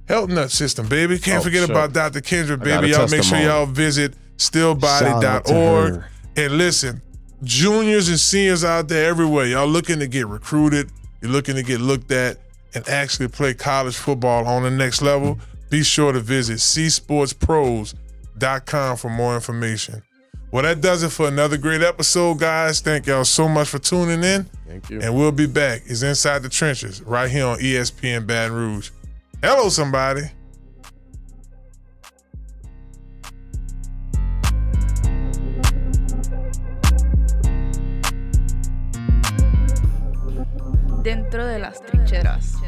Health Nut System, baby. Can't forget about Dr. Kendra, baby. Y'all make sure y'all visit stillbody.org. And listen, juniors and seniors out there everywhere, y'all looking to get recruited, you're looking to get looked at and actually play college football on the next level, be sure to visit csportspros.com for more information. Well, that does it for another great episode, guys. Thank y'all so much for tuning in. Thank you. And we'll be back. It's Inside the Trenches right here on ESPN Baton Rouge. Hello, somebody. Dentro de las trincheras.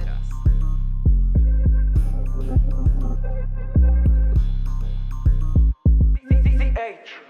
CCH.